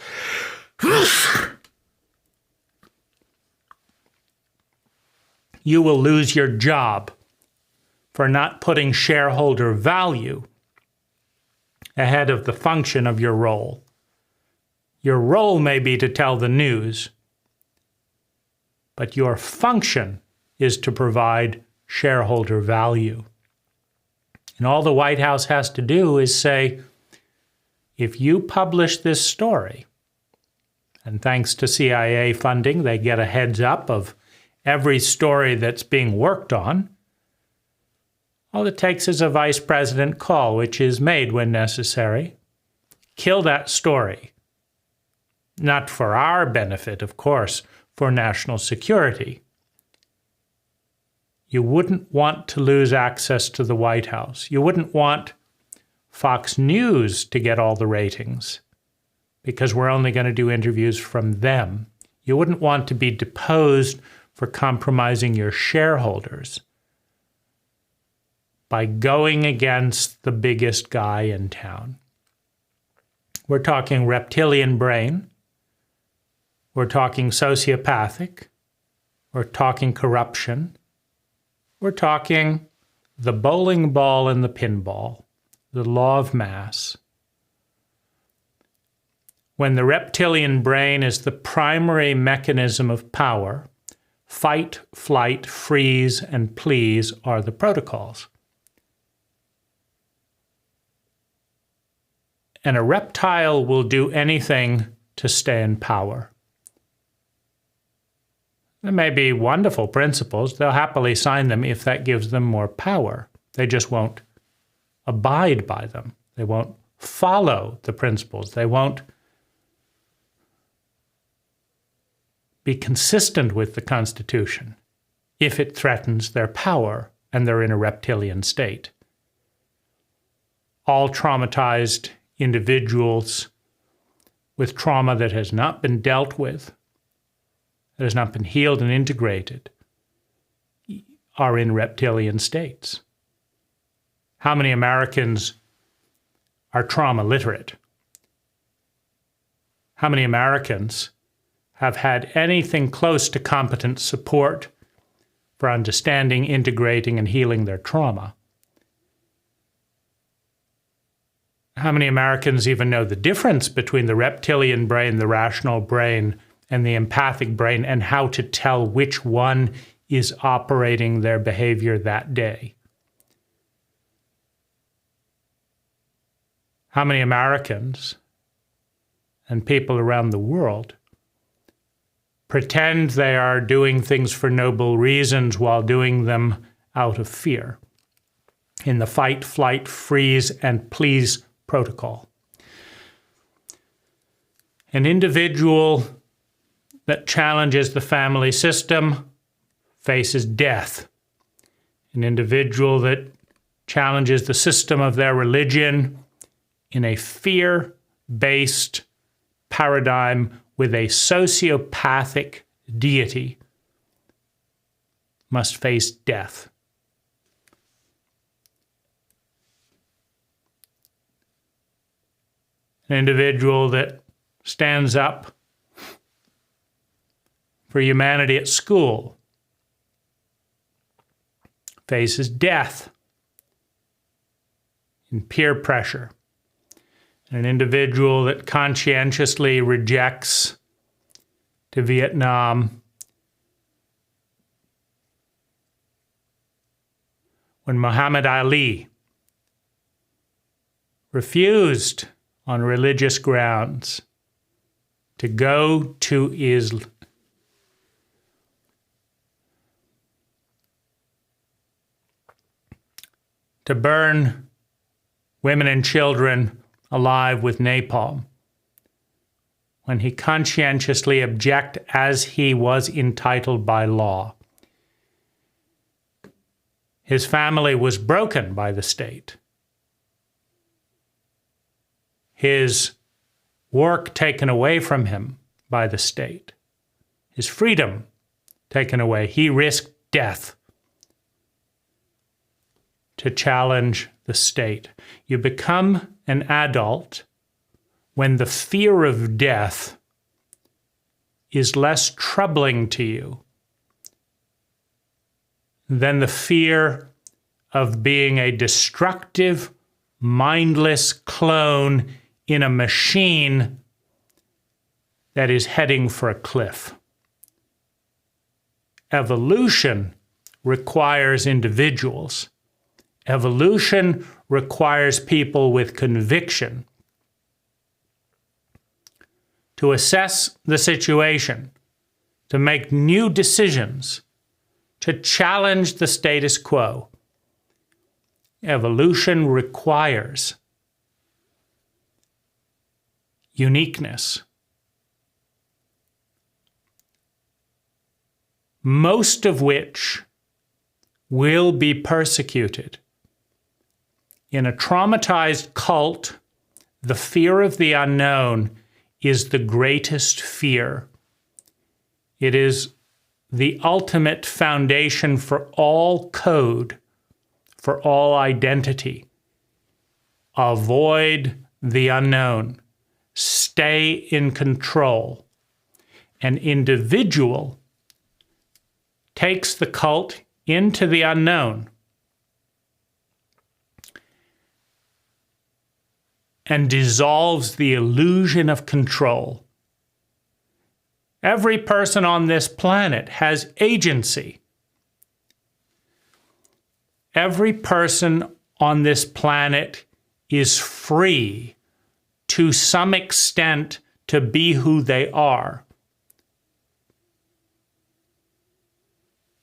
you will lose your job for not putting shareholder value ahead of the function of your role. Your role may be to tell the news, but your function is to provide shareholder value. And all the White House has to do is say, if you publish this story, and thanks to CIA funding, they get a heads up of every story that's being worked on, all it takes is a vice president call, which is made when necessary. Kill that story. Not for our benefit, of course, for national security. You wouldn't want to lose access to the White House. You wouldn't want Fox News to get all the ratings because we're only going to do interviews from them. You wouldn't want to be deposed for compromising your shareholders by going against the biggest guy in town. We're talking reptilian brain. We're talking sociopathic. We're talking corruption. We're talking the bowling ball and the pinball, the law of mass. When the reptilian brain is the primary mechanism of power, fight, flight, freeze, and please are the protocols. And a reptile will do anything to stay in power. There may be wonderful principles. They'll happily sign them if that gives them more power. They just won't abide by them. They won't follow the principles. They won't be consistent with the Constitution if it threatens their power and they're in a reptilian state. All traumatized individuals with trauma that has not been dealt with, that has not been healed and integrated, are in reptilian states. How many Americans are trauma literate? How many Americans have had anything close to competent support for understanding, integrating, and healing their trauma? How many Americans even know the difference between the reptilian brain, the rational brain, and the empathic brain, and how to tell which one is operating their behavior that day? How many Americans and people around the world pretend they are doing things for noble reasons while doing them out of fear in the fight, flight, freeze, and please protocol? An individual that challenges the family system faces death. An individual that challenges the system of their religion in a fear-based paradigm with a sociopathic deity must face death. An individual that stands up for humanity at school faces death in peer pressure. An individual that conscientiously rejects to Vietnam when Muhammad Ali refused on religious grounds to go to Islam. To burn women and children alive with napalm, when he conscientiously objected as he was entitled by law. His family was broken by the state. His work taken away from him by the state. His freedom taken away. He risked death to challenge the state. You become an adult when the fear of death is less troubling to you than the fear of being a destructive, mindless clone in a machine that is heading for a cliff. Evolution requires individuals. Evolution requires people with conviction to assess the situation, to make new decisions, to challenge the status quo. Evolution requires uniqueness. Most of which will be persecuted. In a traumatized cult, the fear of the unknown is the greatest fear. It is the ultimate foundation for all code, for all identity. Avoid the unknown. Stay in control. An individual takes the cult into the unknown and dissolves the illusion of control. Every person on this planet has agency. Every person on this planet is free to some extent to be who they are.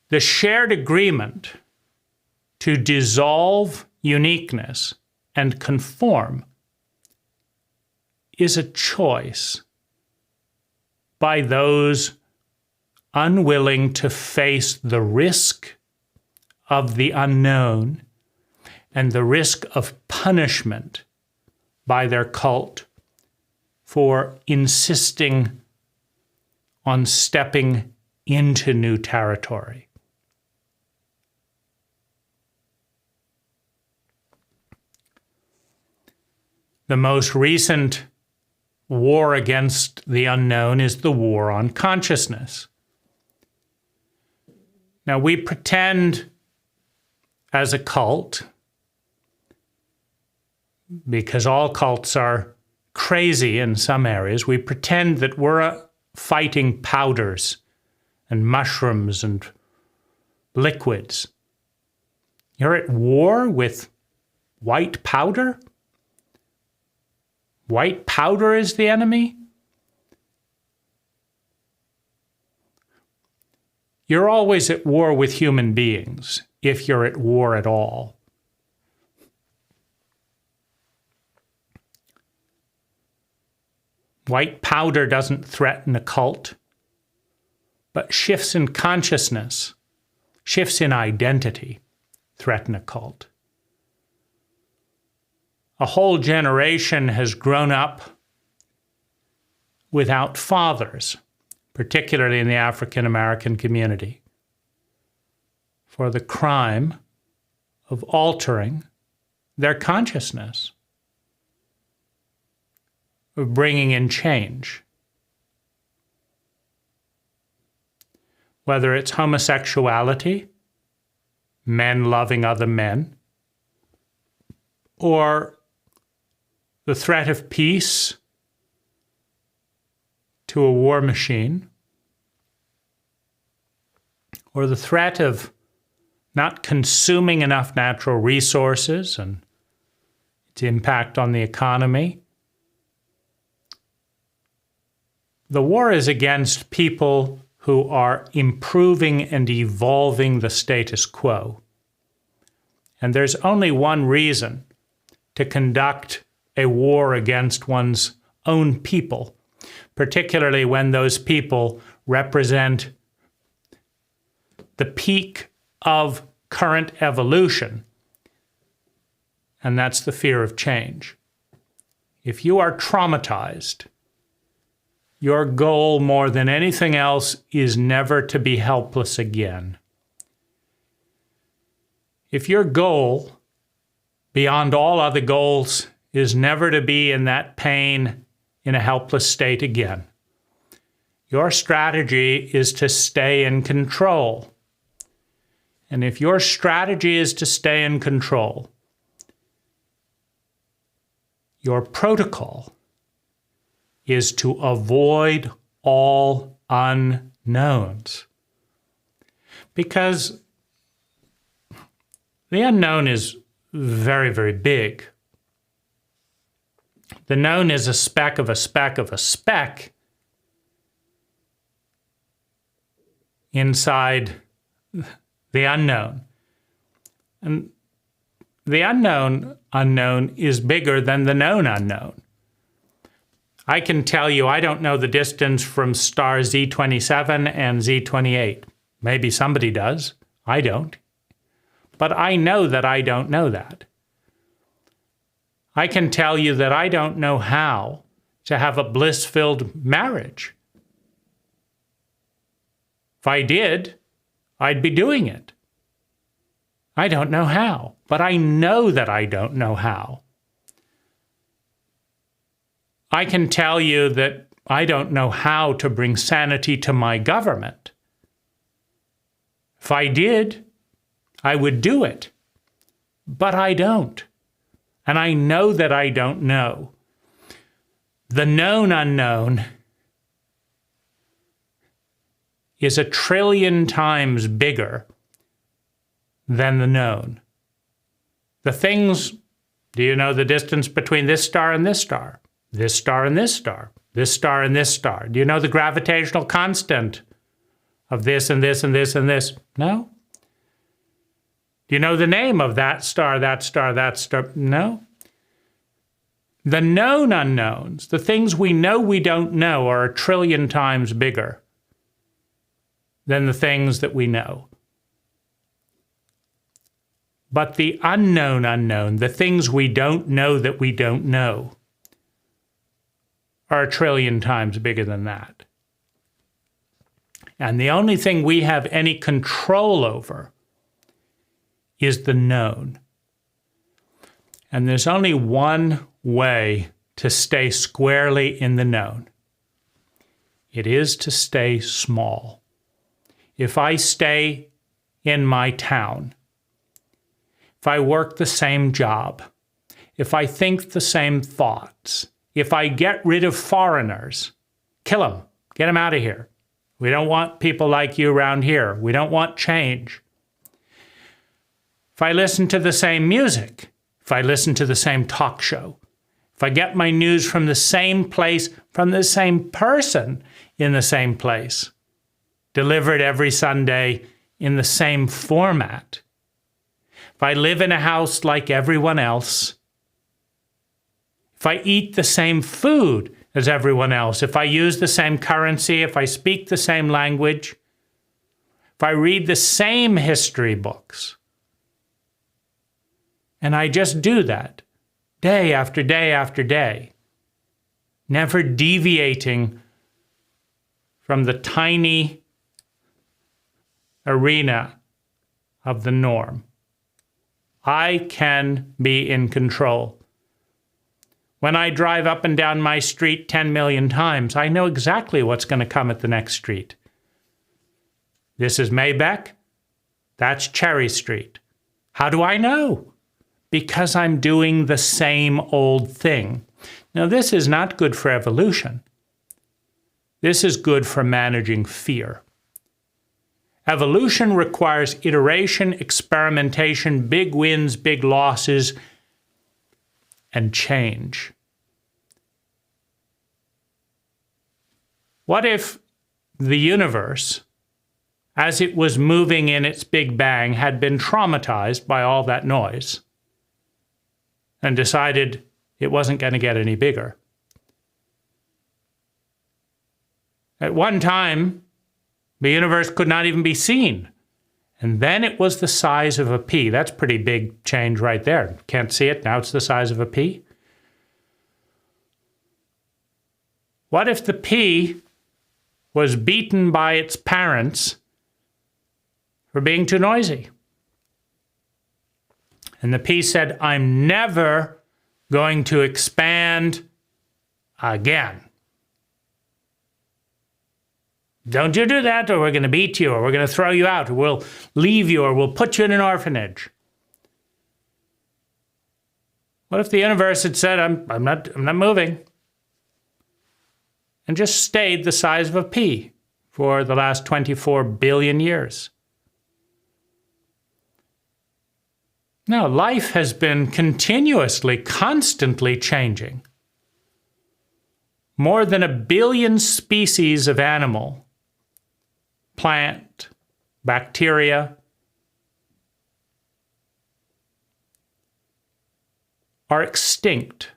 The shared agreement to dissolve uniqueness and conform is a choice by those unwilling to face the risk of the unknown and the risk of punishment by their cult for insisting on stepping into new territory. The most recent war against the unknown is the war on consciousness. Now, we pretend as a cult, because all cults are crazy in some areas, we pretend that we're fighting powders and mushrooms and liquids. You're at war with white powder? White powder is the enemy? You're always at war with human beings, if you're at war at all. White powder doesn't threaten a cult, but shifts in consciousness, shifts in identity, threaten a cult. A whole generation has grown up without fathers, particularly in the African American community, for the crime of altering their consciousness, of bringing in change. Whether it's homosexuality, men loving other men, or the threat of peace to a war machine, or the threat of not consuming enough natural resources and its impact on the economy. The war is against people who are improving and evolving the status quo. And there's only one reason to conduct a war against one's own people, particularly when those people represent the peak of current evolution, and that's the fear of change. If you are traumatized, your goal more than anything else is never to be helpless again. If your goal, beyond all other goals, is never to be in that pain in a helpless state again, your strategy is to stay in control. And if your strategy is to stay in control, your protocol is to avoid all unknowns. Because the unknown is very, very big. The known is a speck of a speck of a speck inside the unknown. And the unknown is bigger than the known unknown. I can tell you I don't know the distance from star Z27 and Z28. Maybe somebody does. I don't. But I know that I don't know that. I can tell you that I don't know how to have a bliss-filled marriage. If I did, I'd be doing it. I don't know how, but I know that I don't know how. I can tell you that I don't know how to bring sanity to my government. If I did, I would do it, but I don't. And I know that I don't know. The known unknown is 1 trillion times bigger than the known. The things, do you know the distance between this star and this star? This star and this star? This star and this star? Do you know the gravitational constant of this and this and this and this? No? Do you know the name of that star, that star, that star? No? The known unknowns, the things we know we don't know, are 1 trillion times bigger than the things that we know. But the unknown unknown, the things we don't know that we don't know, are 1 trillion times bigger than that. And the only thing we have any control over is the known. And there's only one way to stay squarely in the known. It is to stay small. If I stay in my town, if I work the same job, if I think the same thoughts, if I get rid of foreigners, kill them, get them out of here. We don't want people like you around here. We don't want change. If I listen to the same music, if I listen to the same talk show, if I get my news from the same place, from the same person in the same place, delivered every Sunday in the same format, if I live in a house like everyone else, if I eat the same food as everyone else, if I use the same currency, if I speak the same language, if I read the same history books, and I just do that day after day after day, never deviating from the tiny arena of the norm, I can be in control. When I drive up and down my street 10 million times, I know exactly what's going to come at the next street. This is Maybeck. That's Cherry Street. How do I know? Because I'm doing the same old thing. Now, this is not good for evolution. This is good for managing fear. Evolution requires iteration, experimentation, big wins, big losses, and change. What if the universe, as it was moving in its Big Bang, had been traumatized by all that noise and decided it wasn't going to get any bigger? At one time, the universe could not even be seen. And then it was the size of a pea. That's a pretty big change right there. Can't see it, now it's the size of a pea. What if the pea was beaten by its parents for being too noisy? And the pea said, I'm never going to expand again. Don't you do that, or we're going to beat you, or we're going to throw you out, or we'll leave you, or we'll put you in an orphanage. What if the universe had said, I'm not moving, and just stayed the size of a pea for the last 24 billion years? Now, life has been continuously, constantly changing. More than 1 billion species of animal, plant, bacteria, are extinct.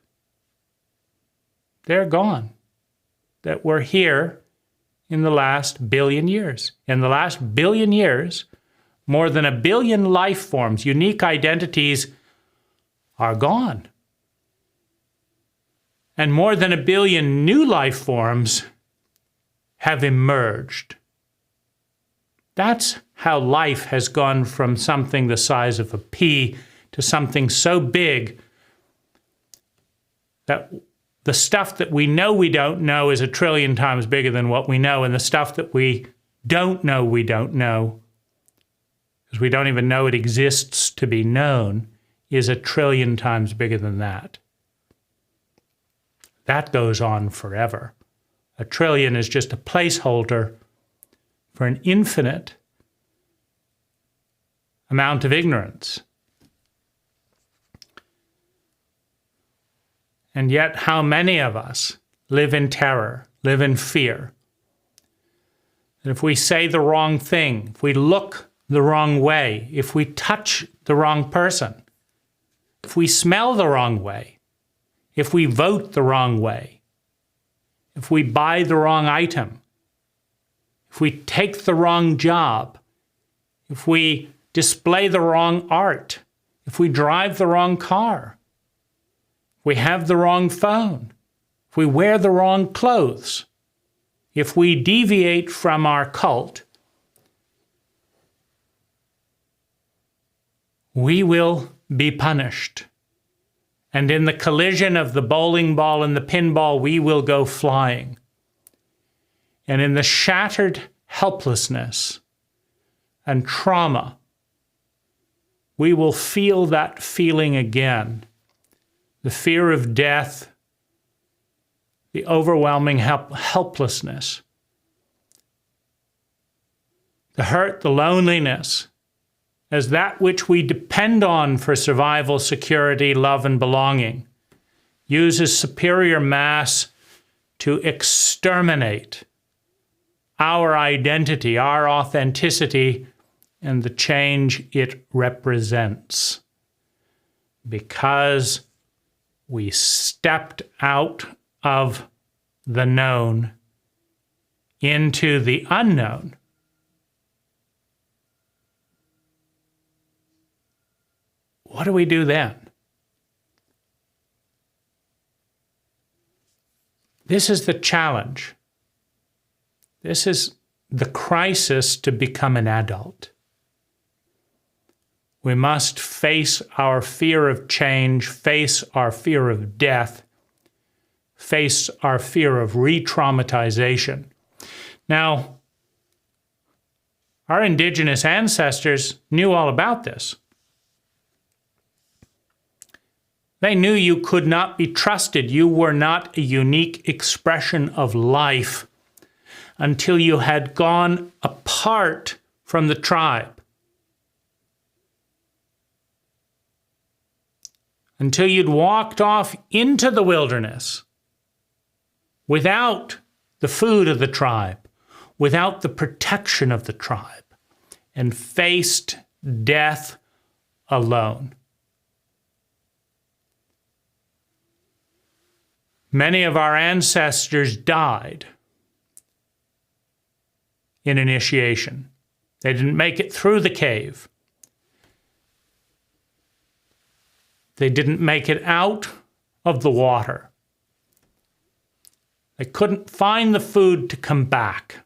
They're gone. That were here in the last 1 billion years. In the last 1 billion years, more than 1 billion life forms, unique identities, are gone. And more than 1 billion new life forms have emerged. That's how life has gone from something the size of a pea to something so big that the stuff that we don't know is 1 trillion times bigger than what we know, and the stuff that we don't know, because we don't even know it exists to be known, is 1 trillion times bigger than that. That goes on forever. 1 trillion is just a placeholder for an infinite amount of ignorance. And yet, how many of us live in terror, live in fear? And if we say the wrong thing, if we look the wrong way, if we touch the wrong person, if we smell the wrong way, if we vote the wrong way, if we buy the wrong item, if we take the wrong job, if we display the wrong art, if we drive the wrong car, if we have the wrong phone, if we wear the wrong clothes, if we deviate from our cult, we will be punished. And in the collision of the bowling ball and the pinball, we will go flying. And in the shattered helplessness and trauma, we will feel that feeling again. The fear of death, the overwhelming helplessness, the hurt, the loneliness, as that which we depend on for survival, security, love, and belonging, uses superior mass to exterminate our identity, our authenticity, and the change it represents. Because we stepped out of the known into the unknown. What do we do then? This is the challenge. This is the crisis to become an adult. We must face our fear of change, face our fear of death, face our fear of re-traumatization. Now, our indigenous ancestors knew all about this. They knew you could not be trusted. You were not a unique expression of life until you had gone apart from the tribe. Until you'd walked off into the wilderness without the food of the tribe, without the protection of the tribe, and faced death alone. Many of our ancestors died in initiation. They didn't make it through the cave. They didn't make it out of the water. They couldn't find the food to come back.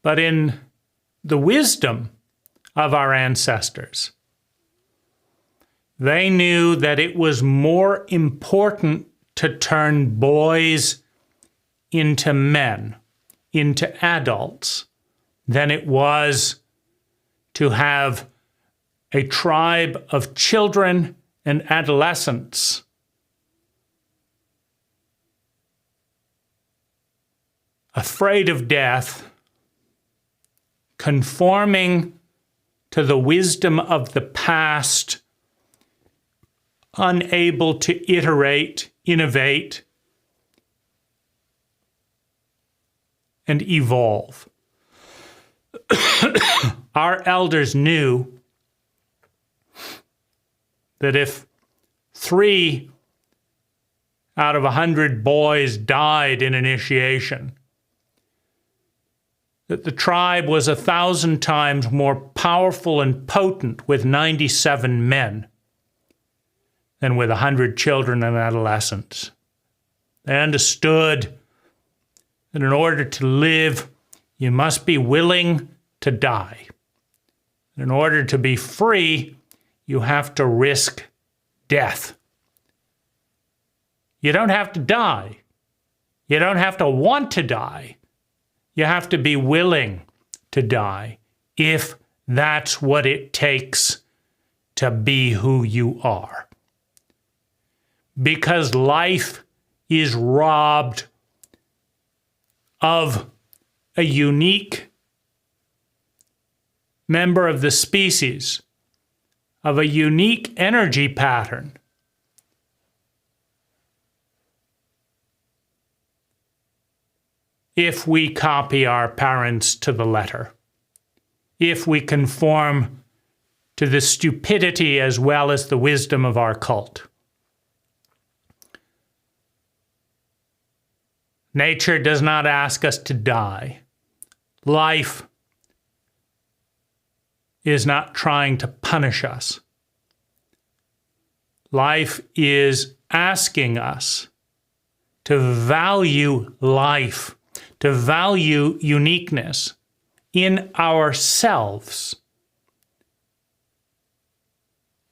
But in the wisdom of our ancestors, they knew that it was more important to turn boys into men, into adults, than it was to have a tribe of children and adolescents afraid of death, conforming to the wisdom of the past, unable to iterate, innovate, and evolve. Our elders knew that if 3 out of 100 boys died in initiation, that the tribe was 1,000 times more powerful and potent with 97 men than with 100 children and adolescents. They understood that in order to live, you must be willing to die. In order to be free, you have to risk death. You don't have to die. You don't have to want to die. You have to be willing to die if that's what it takes to be who you are. Because life is robbed of a unique member of the species, of a unique energy pattern. If we copy our parents to the letter, if we conform to the stupidity as well as the wisdom of our cult. Nature does not ask us to die. Life is not trying to punish us. Life is asking us to value life, to value uniqueness in ourselves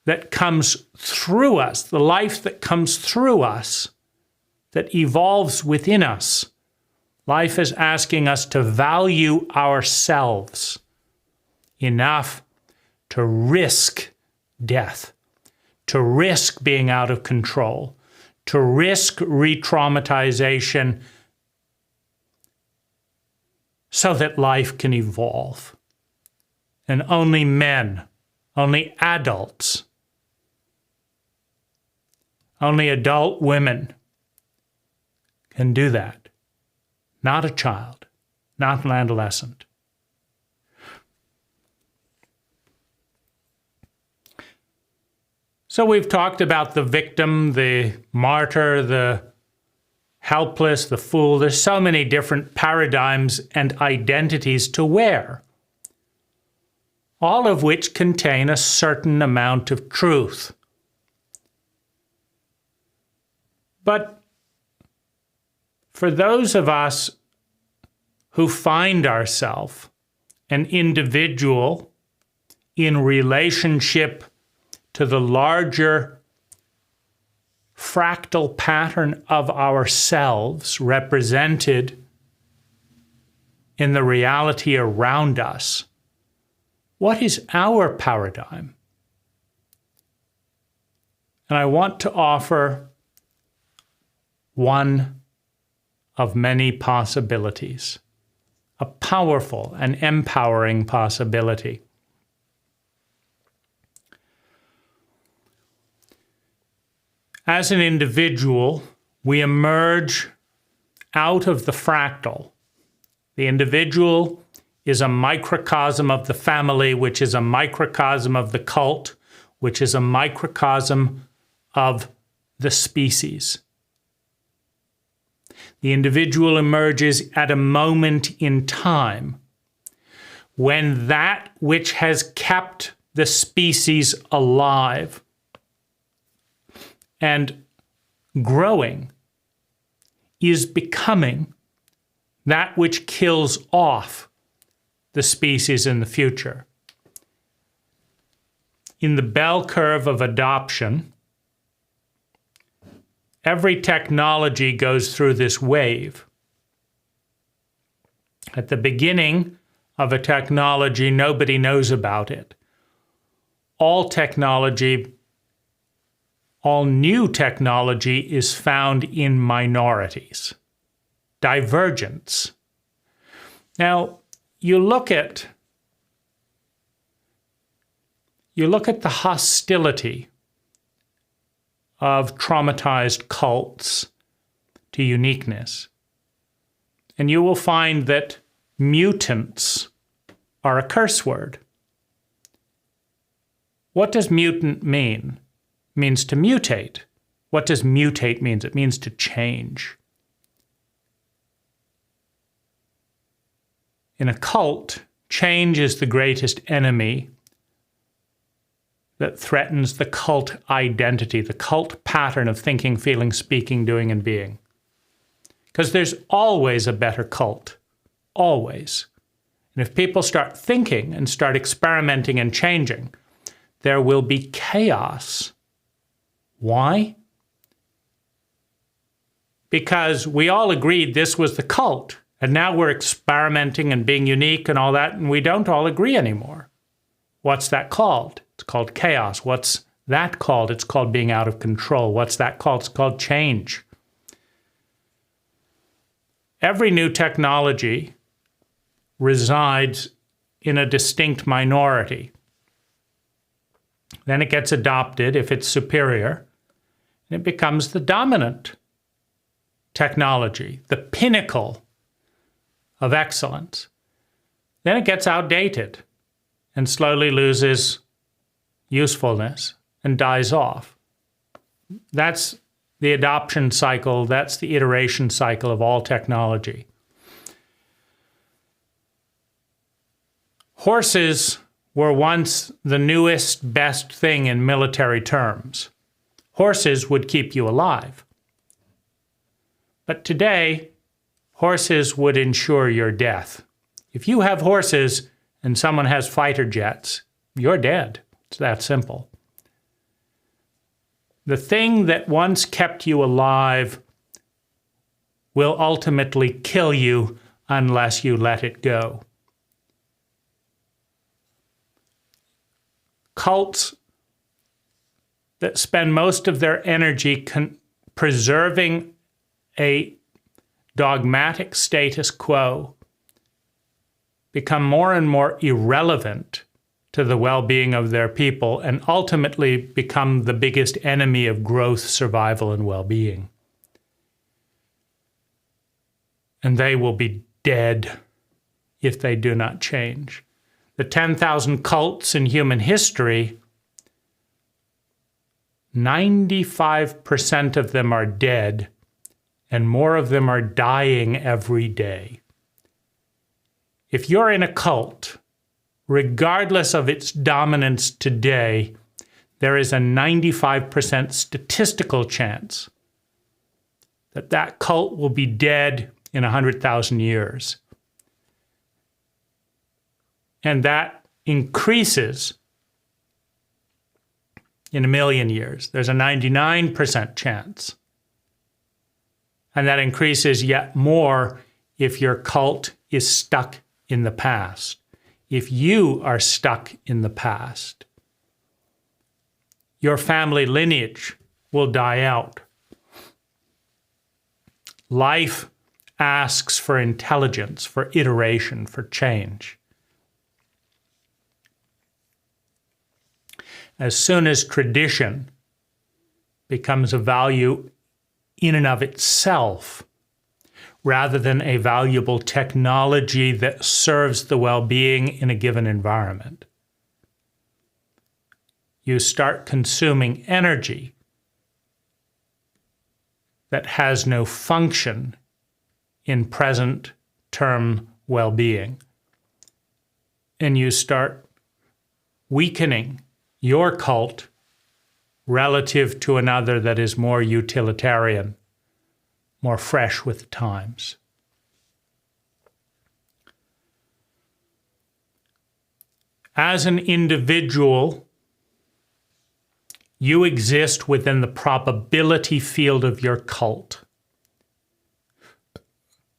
that comes through us, the life that comes through us, that evolves within us. Life is asking us to value ourselves enough to risk death, to risk being out of control, to risk re-traumatization so that life can evolve. And only men, only adults Only adult women can do that. Not a child, not an adolescent. So we've talked about the victim, the martyr, the helpless, the fool. There's so many different paradigms and identities to wear, all of which contain a certain amount of truth. But for those of us who find ourselves an individual in relationship to the larger fractal pattern of ourselves represented in the reality around us, what is our paradigm? And I want to offer one of many possibilities, a powerful and empowering possibility. As an individual, we emerge out of the fractal. The individual is a microcosm of the family, which is a microcosm of the cult, which is a microcosm of the species. The individual emerges at a moment in time when that which has kept the species alive and growing is becoming that which kills off the species in the future. In the bell curve of adoption, every technology goes through this wave. At the beginning of a technology, nobody knows about it. All new technology is found in minorities. Divergence. Now, you look at the hostility of traumatized cults to uniqueness, and you will find that mutants are a curse word. What does mutant mean? It means to mutate. What does mutate mean? It means to change. In a cult, change is the greatest enemy that threatens the cult identity, the cult pattern of thinking, feeling, speaking, doing, and being. Because there's always a better cult. Always. And if people start thinking and start experimenting and changing, there will be chaos. Why? Because we all agreed this was the cult. And now we're experimenting and being unique and all that, and we don't all agree anymore. What's that called? It's called chaos. What's that called? It's called being out of control. What's that called? It's called change. Every new technology resides in a distinct minority. Then it gets adopted if it's superior, and it becomes the dominant technology, the pinnacle of excellence. Then it gets outdated and slowly loses usefulness and dies off. That's the adoption cycle, that's the iteration cycle of all technology. Horses were once the newest, best thing in military terms. Horses would keep you alive. But today, horses would ensure your death. If you have horses and someone has fighter jets, you're dead. It's that simple. The thing that once kept you alive will ultimately kill you unless you let it go. Cults that spend most of their energy preserving a dogmatic status quo become more and more irrelevant to the well-being of their people and ultimately become the biggest enemy of growth, survival, and well-being. And they will be dead if they do not change. The 10,000 cults in human history, 95% of them are dead, and more of them are dying every day. If you're in a cult, regardless of its dominance today, there is a 95% statistical chance that that cult will be dead in 100,000 years. And that increases in 1,000,000 years. There's a 99% chance. And that increases yet more if your cult is stuck in the past. If you are stuck in the past, your family lineage will die out. Life asks for intelligence, for iteration, for change. As soon as tradition becomes a value in and of itself, rather than a valuable technology that serves the well-being in a given environment, you start consuming energy that has no function in present-term well-being. And you start weakening your cult relative to another that is more utilitarian, more fresh with the times. As an individual, you exist within the probability field of your cult.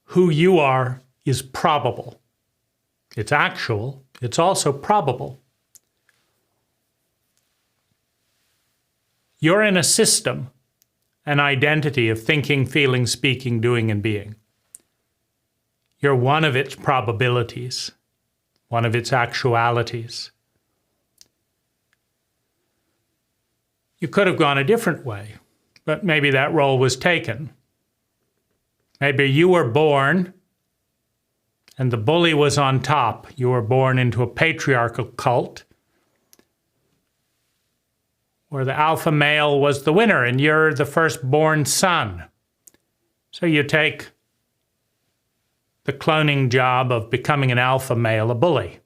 Who you are is probable. It's actual, it's also probable. You're in a system, an identity of thinking, feeling, speaking, doing, and being. You're one of its probabilities, one of its actualities. You could have gone a different way, but maybe that role was taken. Maybe you were born and the bully was on top. You were born into a patriarchal cult where the alpha male was the winner and you're the firstborn son. So you take the cloning job of becoming an alpha male, a bully.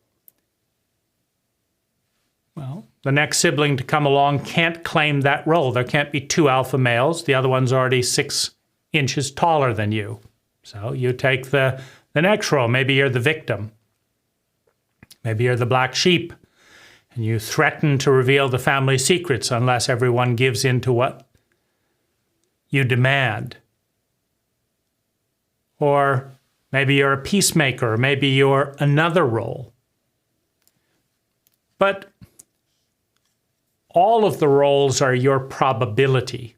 Well, the next sibling to come along can't claim that role. There can't be two alpha males. The other one's already 6 inches taller than you. So you take the next role. Maybe you're the victim. Maybe you're the black sheep. And you threaten to reveal the family secrets unless everyone gives in to what you demand. Or maybe you're a peacemaker, or maybe you're another role. But all of the roles are your probability.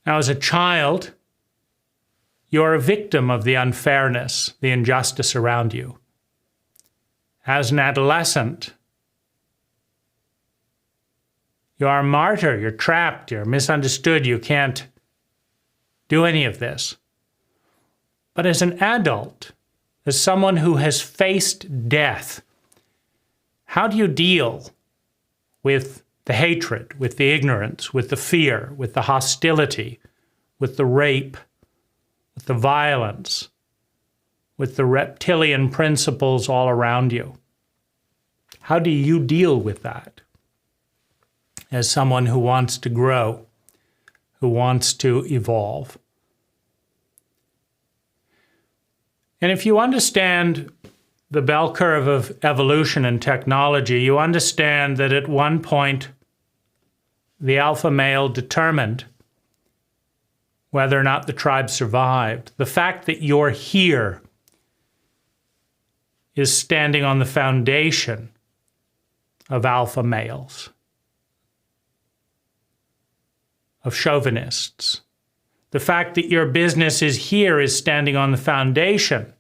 Now, as a child, you're a victim of the unfairness, the injustice around you. As an adolescent, you are a martyr, you're trapped, you're misunderstood, you can't do any of this. But as an adult, as someone who has faced death, how do you deal with the hatred, with the ignorance, with the fear, with the hostility, with the rape, with the violence, with the reptilian principles all around you? How do you deal with that as someone who wants to grow, who wants to evolve? And if you understand the bell curve of evolution and technology, you understand that at one point the alpha male determined whether or not the tribe survived. The fact that you're here is standing on the foundation of alpha males, of chauvinists. The fact that your business is here is standing on the foundation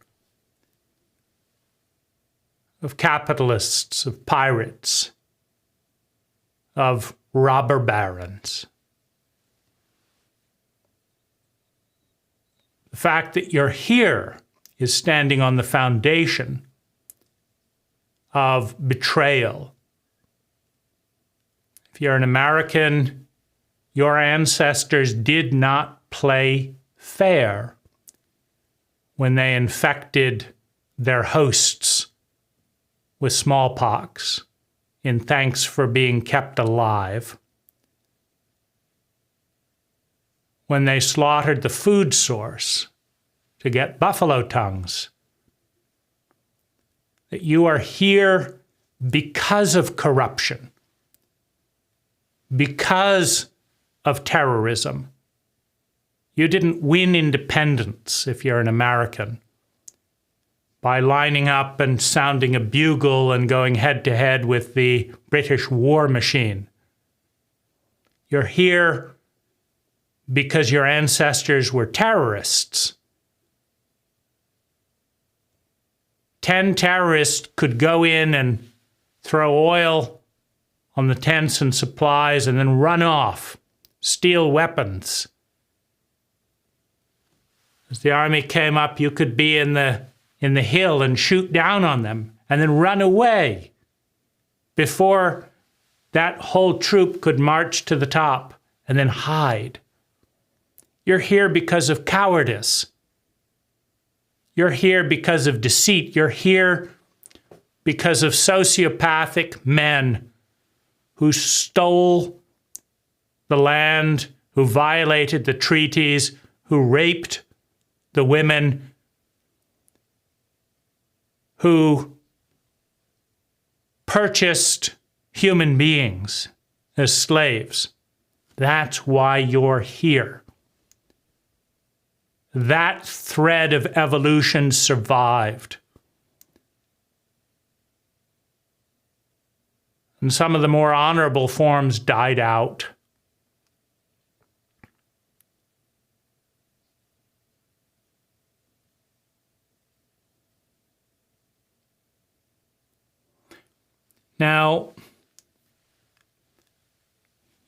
of capitalists, of pirates, of robber barons. The fact that you're here is standing on the foundation of betrayal. If you're an American, your ancestors did not play fair when they infected their hosts with smallpox in thanks for being kept alive, when they slaughtered the food source to get buffalo tongues. That you are here because of corruption, because of terrorism. You didn't win independence, if you're an American, by lining up and sounding a bugle and going head-to-head with the British war machine. You're here because your ancestors were terrorists. 10 terrorists could go in and throw oil on the tents and supplies and then run off, steal weapons. As the army came up, you could be in the hill and shoot down on them and then run away before that whole troop could march to the top and then hide. You're here because of cowardice. You're here because of deceit. You're here because of sociopathic men who stole the land, who violated the treaties, who raped the women, who purchased human beings as slaves. That's why you're here. That thread of evolution survived. And some of the more honorable forms died out. Now,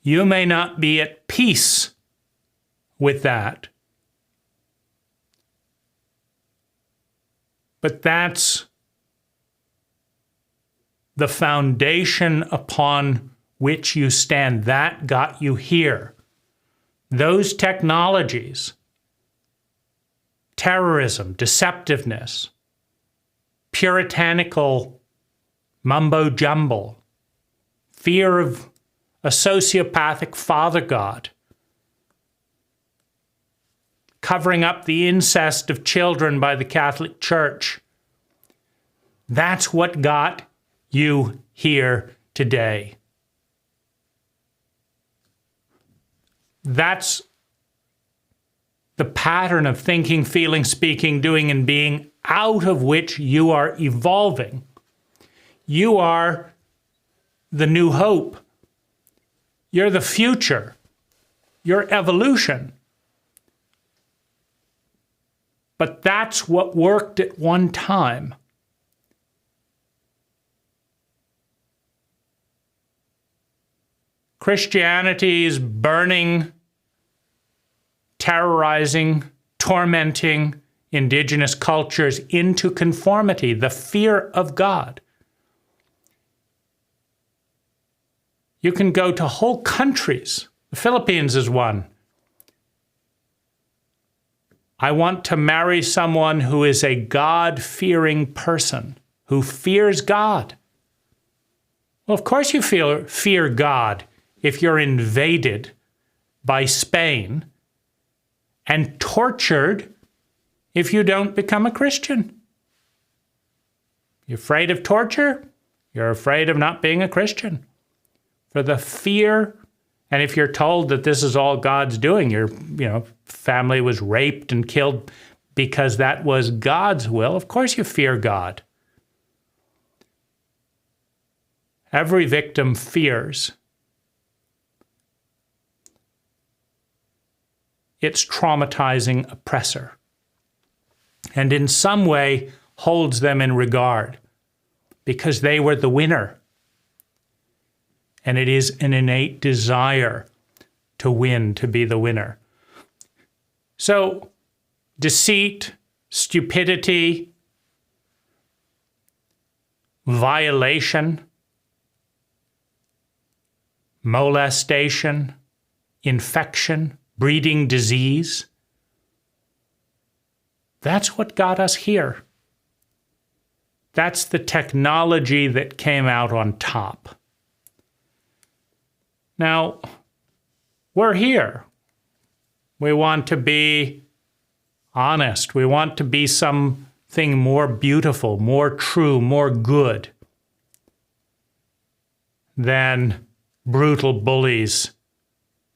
you may not be at peace with that, but that's the foundation upon which you stand. That got you here. Those technologies, terrorism, deceptiveness, puritanical mumbo jumbo, fear of a sociopathic father god, covering up the incest of children by the Catholic Church. That's what got you here today. That's the pattern of thinking, feeling, speaking, doing, and being out of which you are evolving. You are the new hope. You're the future. You're evolution. But that's what worked at one time. Christianity is burning, terrorizing, tormenting indigenous cultures into conformity, the fear of God. You can go to whole countries. The Philippines is one. I want to marry someone who is a God-fearing person, who fears God. Well, of course you fear God if you're invaded by Spain and tortured if you don't become a Christian. You're afraid of torture? You're afraid of not being a Christian. For the fear, and if you're told that this is all God's doing, your family was raped and killed because that was God's will, of course you fear God. Every victim fears its traumatizing oppressor, and in some way holds them in regard, because they were the winner. And it is an innate desire to win, to be the winner. So, deceit, stupidity, violation, molestation, infection, breeding disease. That's what got us here. That's the technology that came out on top. Now, we're here. We want to be honest. We want to be something more beautiful, more true, more good than brutal bullies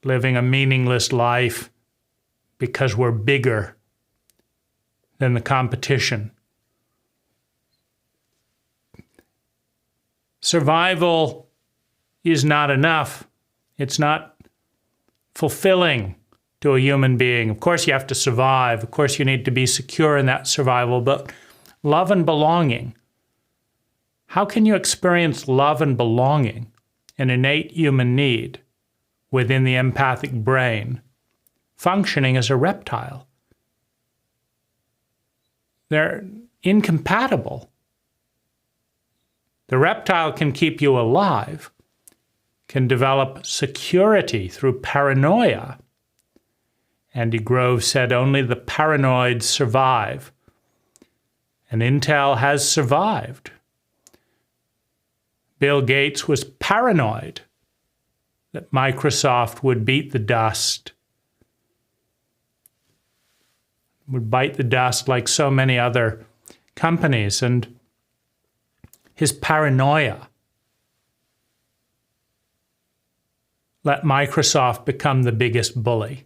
living a meaningless life because we're bigger than the competition. Survival is not enough. It's not fulfilling to a human being. Of course, you have to survive. Of course, you need to be secure in that survival, but love and belonging. How can you experience love and belonging, an innate human need within the empathic brain, functioning as a reptile? They're incompatible. The reptile can keep you alive, can develop security through paranoia. Andy Grove said only the paranoid survive. And Intel has survived. Bill Gates was paranoid that Microsoft would beat the dust, would bite the dust like so many other companies. And his paranoia let Microsoft become the biggest bully.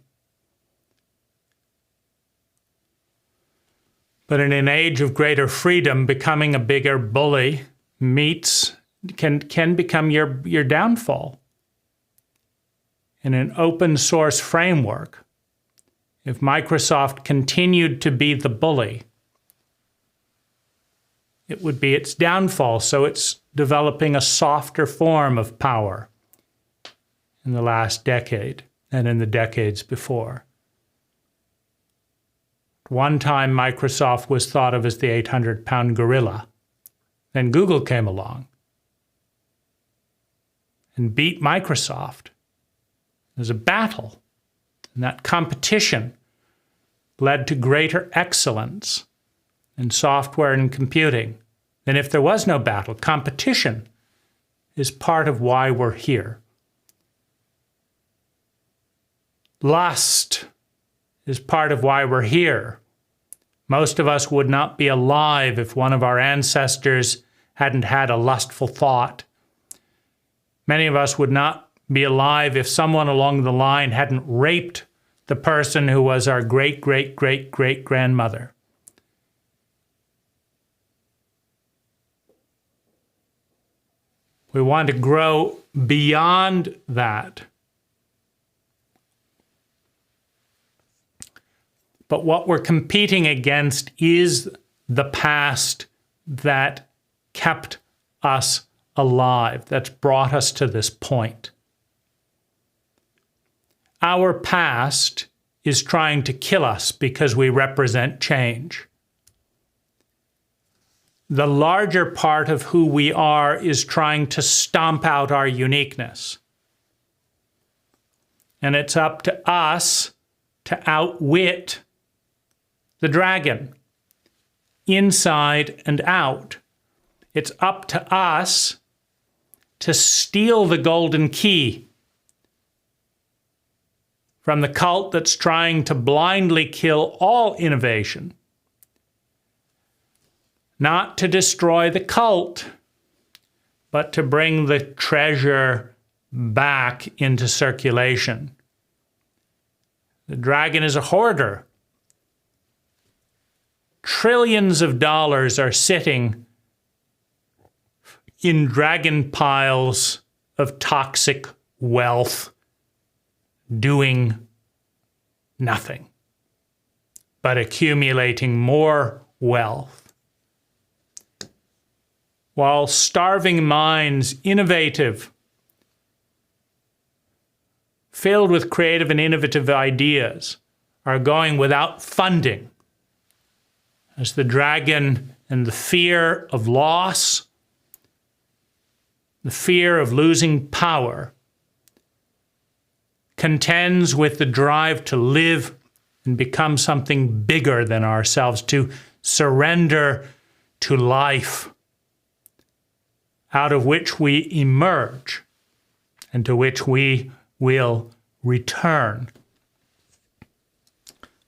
But in an age of greater freedom, becoming a bigger bully can become your downfall. In an open source framework, if Microsoft continued to be the bully, it would be its downfall. So it's developing a softer form of power in the last decade and in the decades before. One time, Microsoft was thought of as the 800-pound gorilla. Then Google came along and beat Microsoft. There's a battle, and that competition led to greater excellence in software and computing than if there was no battle. Competition is part of why we're here. Lust is part of why we're here. Most of us would not be alive if one of our ancestors hadn't had a lustful thought. Many of us would not be alive if someone along the line hadn't raped the person who was our great-great-great-great-grandmother. We want to grow beyond that. But what we're competing against is the past that kept us alive, that's brought us to this point. Our past is trying to kill us because we represent change. The larger part of who we are is trying to stomp out our uniqueness. And it's up to us to outwit the dragon, inside and out. It's up to us to steal the golden key from the cult that's trying to blindly kill all innovation. Not to destroy the cult, but to bring the treasure back into circulation. The dragon is a hoarder. Trillions of dollars are sitting in dragon piles of toxic wealth, doing nothing but accumulating more wealth. while starving minds, innovative, filled with creative and innovative ideas, are going without funding, as the dragon and the fear of loss, the fear of losing power, contends with the drive to live and become something bigger than ourselves, to surrender to life, out of which we emerge and to which we will return.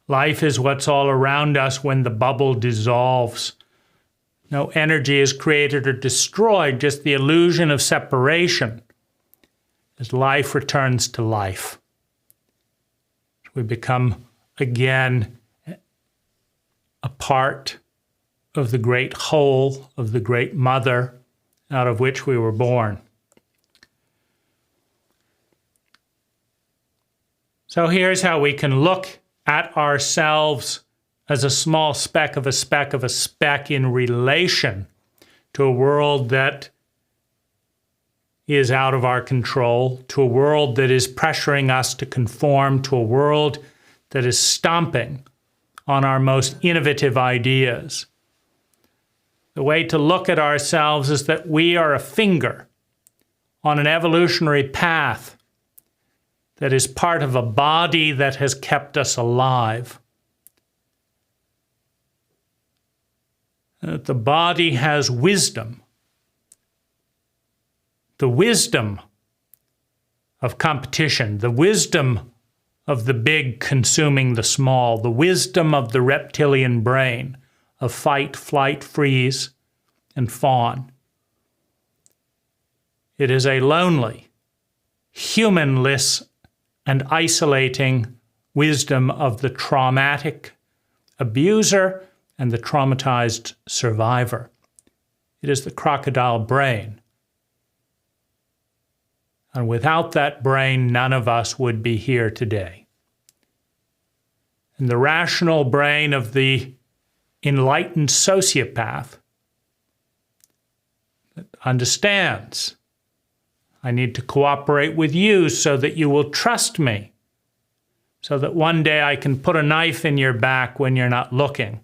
Life is what's all around us when the bubble dissolves. No energy is created or destroyed, just the illusion of separation as life returns to life. We become again a part of the great whole, of the great mother out of which we were born. So here's how we can look at ourselves as a small speck of a speck of a speck in relation to a world that is out of our control, to a world that is pressuring us to conform, to a world that is stomping on our most innovative ideas. The way to look at ourselves is that we are a finger on an evolutionary path that is part of a body that has kept us alive. That the body has wisdom. The wisdom of competition, the wisdom of the big consuming the small, the wisdom of the reptilian brain of fight, flight, freeze, and fawn. It is a lonely, humanless, and isolating wisdom of the traumatic abuser and the traumatized survivor. It is the crocodile brain. And without that brain, none of us would be here today. And the rational brain of the enlightened sociopath that understands, I need to cooperate with you so that you will trust me, so that one day I can put a knife in your back when you're not looking.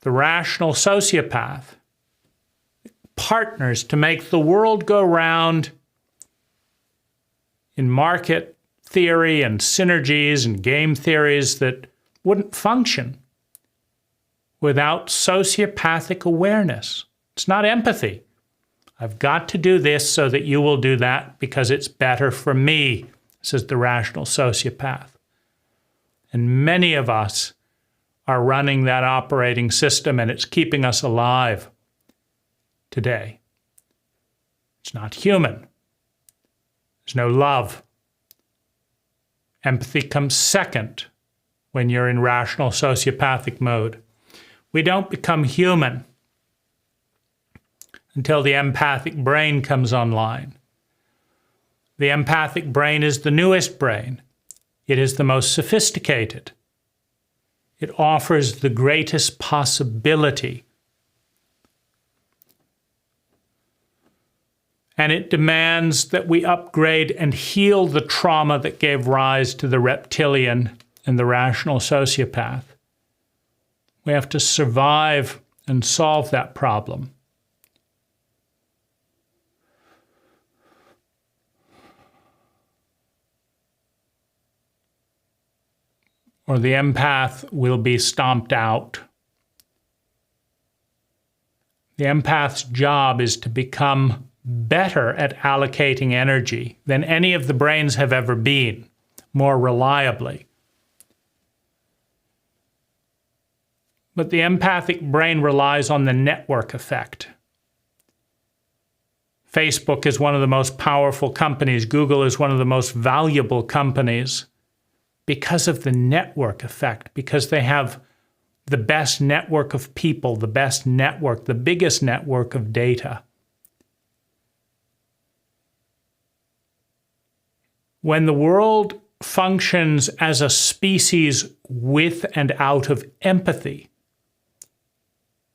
The rational sociopath partners to make the world go round in market theory and synergies and game theories that wouldn't function without sociopathic awareness. It's not empathy. I've got to do this so that you will do that because it's better for me, says the rational sociopath. And many of us are running that operating system, and it's keeping us alive today. It's not human. There's no love. Empathy comes second when you're in rational sociopathic mode. We don't become human until the empathic brain comes online. The empathic brain is the newest brain. It is the most sophisticated. It offers the greatest possibility. And it demands that we upgrade and heal the trauma that gave rise to the reptilian and the rational sociopath. We have to survive and solve that problem. Or the empath will be stomped out. The empath's job is to become better at allocating energy than any of the brains have ever been, more reliably. But the empathic brain relies on the network effect. Facebook is one of the most powerful companies. Google is one of the most valuable companies because of the network effect, because they have the best network of people, the best network, the biggest network of data. When the world functions as a species with and out of empathy,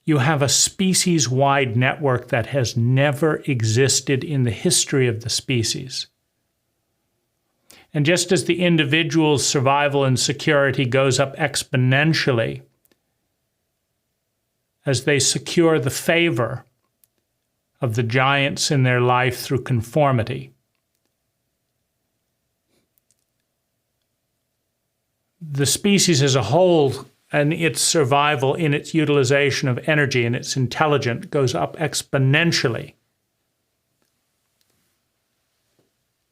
you have a species-wide network that has never existed in the history of the species. And just as the individual's survival and security goes up exponentially as they secure the favor of the giants in their life through conformity, the species as a whole and its survival in its utilization of energy and its intelligence goes up exponentially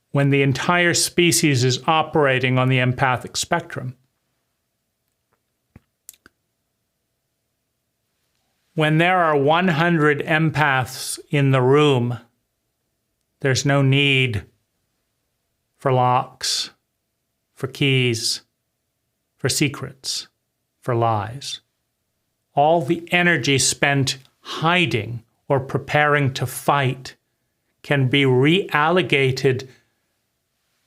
when the entire species is operating on the empathic spectrum. When there are 100 empaths in the room, there's no need for locks, for keys, for secrets, for lies. All the energy spent hiding or preparing to fight can be reallocated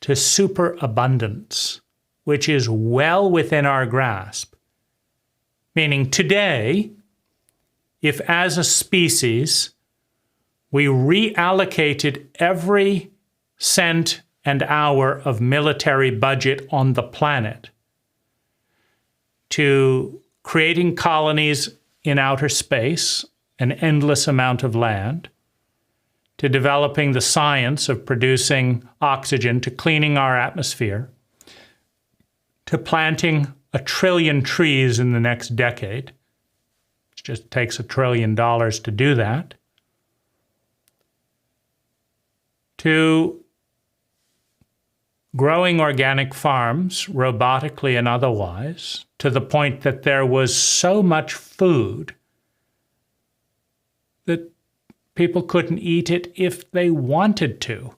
to superabundance, which is well within our grasp. Meaning today, if as a species we reallocated every cent and hour of military budget on the planet to creating colonies in outer space, an endless amount of land, to developing the science of producing oxygen, to cleaning our atmosphere, to planting 1 trillion trees in the next decade. It just takes $1 trillion to do that. To growing organic farms, robotically and otherwise, to the point that there was so much food that people couldn't eat it if they wanted to.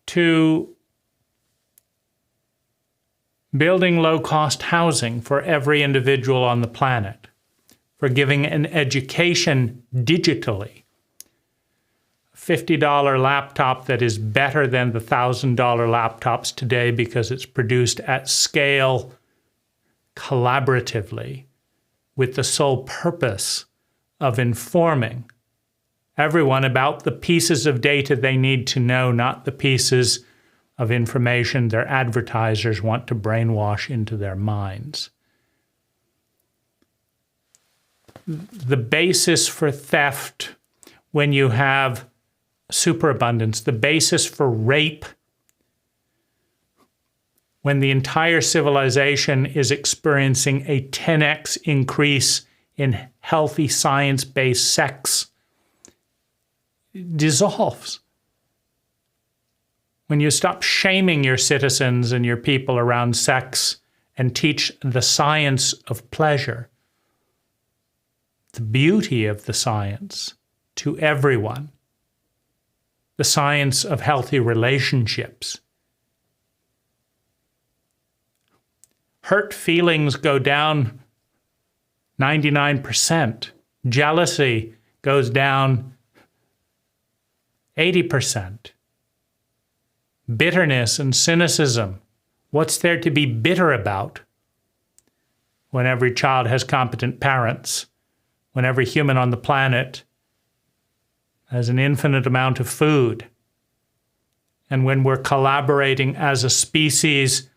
To building low-cost housing for every individual on the planet, for giving an education digitally. $50 laptop that is better than the $1,000 laptops today because it's produced at scale collaboratively with the sole purpose of informing everyone about the pieces of data they need to know, not the pieces of information their advertisers want to brainwash into their minds. The basis for theft when you have superabundance, the basis for rape when the entire civilization is experiencing a 10x increase in healthy science-based sex, dissolves. When you stop shaming your citizens and your people around sex and teach the science of pleasure, the beauty of the science to everyone, the science of healthy relationships. Hurt feelings go down 99%. Jealousy goes down 80%. Bitterness and cynicism. What's there to be bitter about when every child has competent parents, when every human on the planet has an infinite amount of food, and when we're collaborating as a species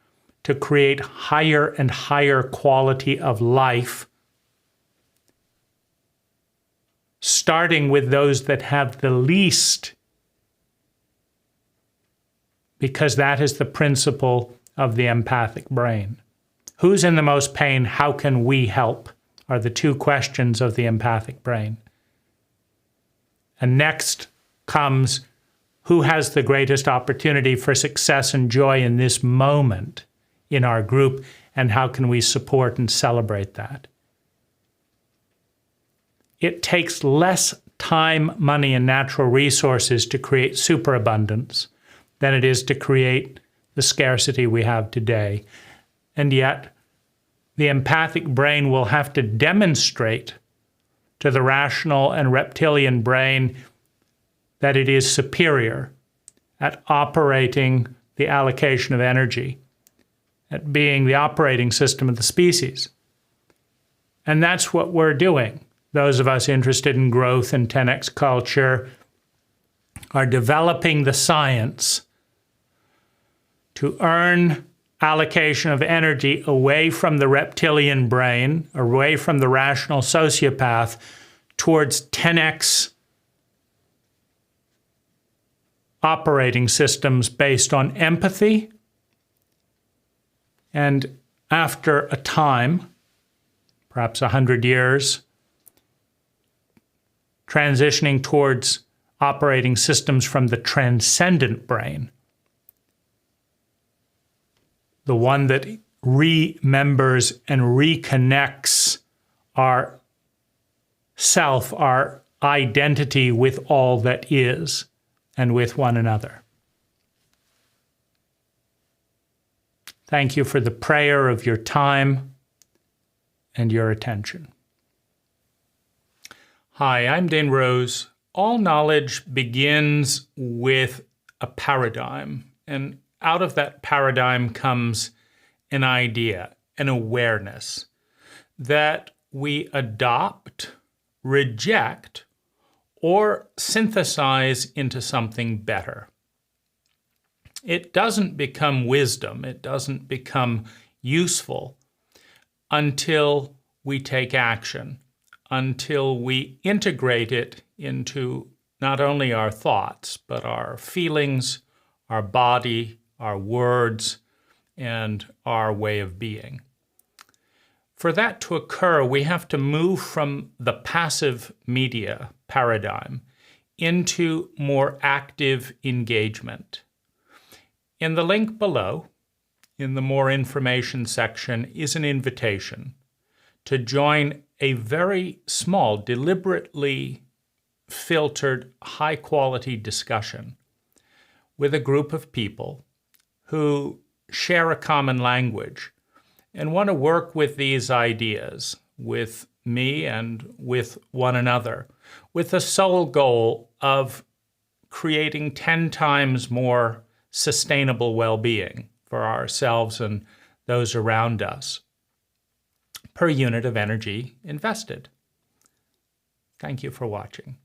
to create higher and higher quality of life, starting with those that have the least, because that is the principle of the empathic brain. Who's in the most pain? How can we help? Are the two questions of the empathic brain. And next comes, who has the greatest opportunity for success and joy in this moment in our group, and how can we support and celebrate that? It takes less time, money, and natural resources to create superabundance than it is to create the scarcity we have today. And yet, the empathic brain will have to demonstrate to the rational and reptilian brain that it is superior at operating the allocation of energy at being the operating system of the species. And that's what we're doing. Those of us interested in growth and 10x culture are developing the science to earn allocation of energy away from the reptilian brain, away from the rational sociopath, towards 10x operating systems based on empathy. And after a time, perhaps 100 years, transitioning towards operating systems from the transcendent brain, the one that remembers and reconnects our self, our identity with all that is and with one another. Thank you for the prayer of your time and your attention. Hi, I'm Dane Rose. All knowledge begins with a paradigm, and out of that paradigm comes an idea, an awareness that we adopt, reject, or synthesize into something better. It doesn't become wisdom, it doesn't become useful until we take action, until we integrate it into not only our thoughts, but our feelings, our body, our words, and our way of being. For that to occur, we have to move from the passive media paradigm into more active engagement. In the link below, in the More Information section, is an invitation to join a very small, deliberately filtered, high-quality discussion with a group of people who share a common language and want to work with these ideas, with me and with one another, with the sole goal of creating 10 times more sustainable well-being for ourselves and those around us per unit of energy invested. Thank you for watching.